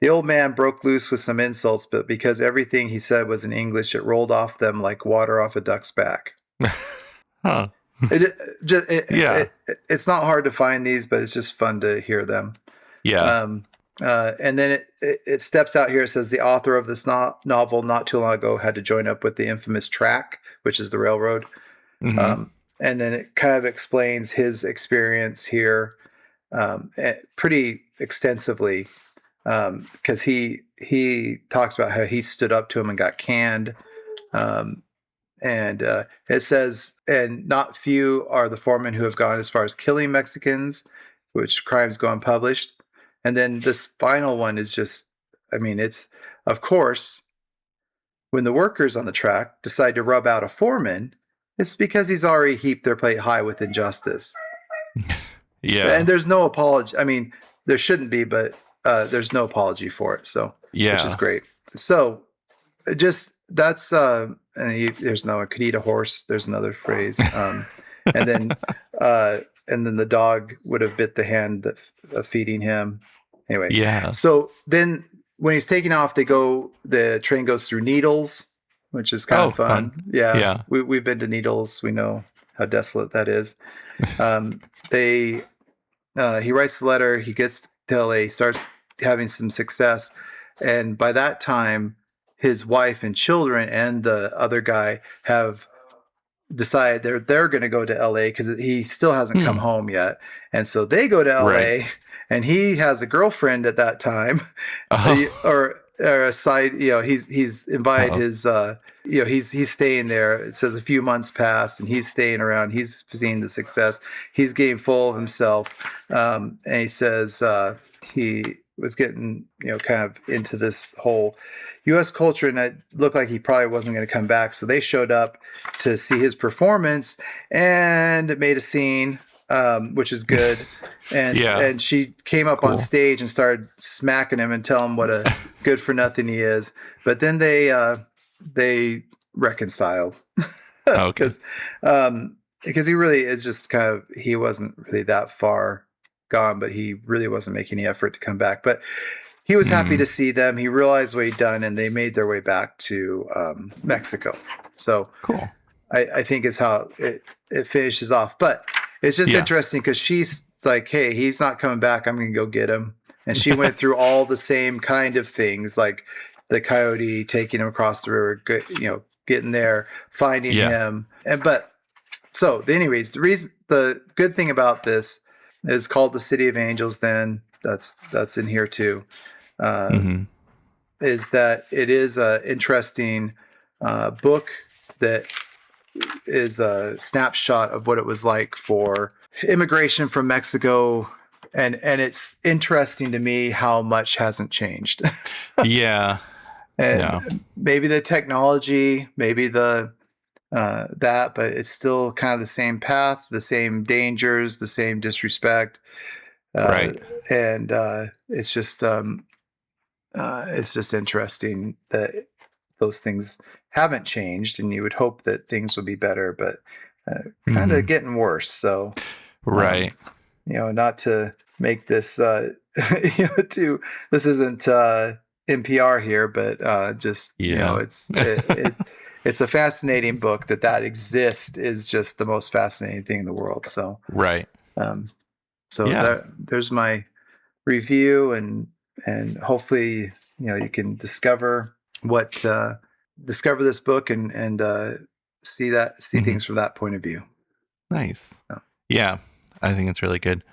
the old man broke loose with some insults, but because everything he said was in English, it rolled off them like water off a duck's back. Huh. Yeah. It's not hard to find these, but it's just fun to hear them. Yeah. And then it steps out here. It says the author of this novel not too long ago had to join up with the infamous track, which is the railroad. Mm-hmm. And then it kind of explains his experience here pretty extensively, because he talks about how he stood up to him and got canned. Um, and it says, and not few are the foremen who have gone as far as killing Mexicans, which crimes go unpublished. And then this final one is just, I mean, it's, of course, when the workers on the track decide to rub out a foreman, it's because he's already heaped their plate high with injustice. Yeah. And there's no apology. I mean, there shouldn't be, but there's no apology for it. So, which is Yeah. great. So, just that's there's no could eat a horse. There's another phrase, and then the dog would have bit the hand that of feeding him. Anyway, Yeah. so then when he's taking off, the train goes through Needles, which is kind of fun. Yeah, Yeah. we've been to Needles. We know how desolate that is. He writes the letter. He gets to LA, starts having some success, and by that time, his wife and children and the other guy have decided they're going to go to LA because he still hasn't come home yet, and so they go to LA, Right. and he has a girlfriend at that time, or a side, he's invited his, he's staying there. It says a few months passed, and he's staying around. He's seeing the success. He's getting full of himself, and he says he was getting, kind of into this whole U.S. culture, and it looked like he probably wasn't going to come back. So they showed up to see his performance and made a scene, which is good. And she came up on stage and started smacking him and telling him what a good for nothing he is. But then they reconciled. Okay. Because he really is just kind of, he wasn't really that far gone, but he really wasn't making any effort to come back. But he was happy to see them. He realized what he'd done, and they made their way back to Mexico. So Cool. I think is how it finishes off. But it's just interesting because she's like, hey, he's not coming back. I'm going to go get him. And she went through all the same kind of things, like the coyote taking him across the river, getting there, finding him. So anyways, the good thing about this is called The City of Angels. Then that's in here too. Is that it is an interesting book that is a snapshot of what it was like for immigration from Mexico, and it's interesting to me how much hasn't changed. Yeah. And maybe the technology, maybe the that, but it's still kind of the same path, the same dangers, the same disrespect. Right. And it's just interesting that those things haven't changed, and you would hope that things would be better, but kind of getting worse. So, right. Not to make this, this isn't NPR here, but just, it's a fascinating book that exists is just the most fascinating thing in the world. So, right. There's my review, and hopefully, you can discover this book and see things from that point of view. Nice. So. Yeah, I think it's really good.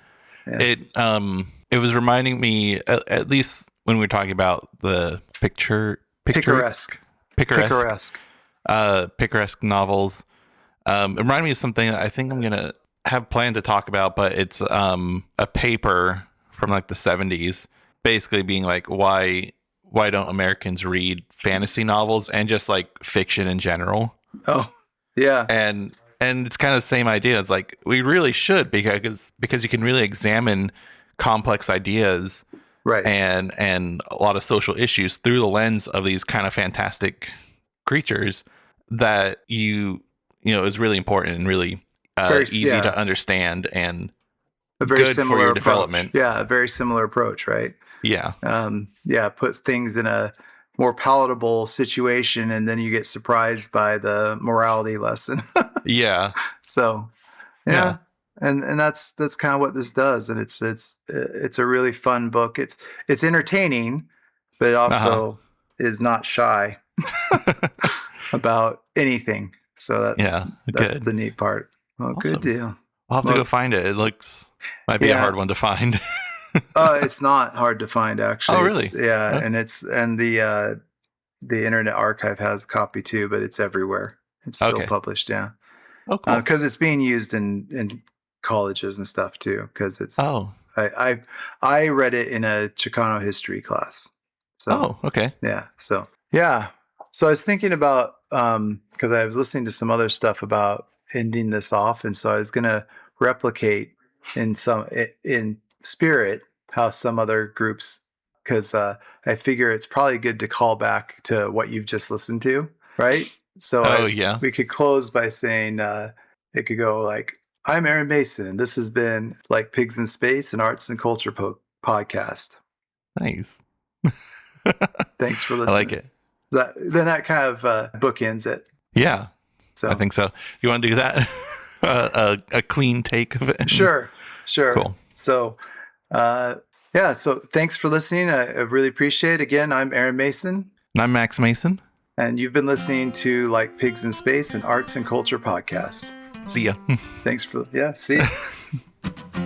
Yeah. It was reminding me, at least when we were talking about the picaresque novels. It reminded me of something that I think I'm gonna have planned to talk about, but it's a paper from like the 70s, basically being like, why don't Americans read fantasy novels and just like fiction in general? Oh, yeah. And it's kind of the same idea. It's like we really should, because you can really examine complex ideas, right, and a lot of social issues through the lens of these kind of fantastic creatures that is really important and really easy to understand, and a very good similar for your approach. development. Yeah, a very similar approach, right? Yeah. Puts things in a more palatable situation, and then you get surprised by the morality lesson. Yeah. So, yeah. And that's kind of what this does, and it's a really fun book. It's entertaining, but it also is not shy about anything. So that's good. the neat part. Well, Awesome. good deal. I'll have to go find it. It might be a hard one to find. It's not hard to find, actually. Oh, really? And the Internet Archive has a copy too, but it's everywhere. It's still published, yeah. Oh, cool. Because it's being used in colleges and stuff too. Because it's I read it in a Chicano history class. So, okay. Yeah. So I was thinking about because I was listening to some other stuff about ending this off, and so I was gonna replicate in spirit how some other groups, because I figure it's probably good to call back to what you've just listened to, right? So we could close by saying it could go like, I'm Aaron Mason, and this has been like Pigs in Space, an arts and culture podcast. Nice. Thanks for listening. I like it. Then that kind of bookends it. Yeah. So I think so. You want to do that? A clean take of it? Sure. Cool. So, so thanks for listening. I really appreciate it. Again, I'm Aaron Mason. And I'm Max Mason. And you've been listening to Like Pigs in Space, an arts and culture podcast. See ya. Thanks for, see ya.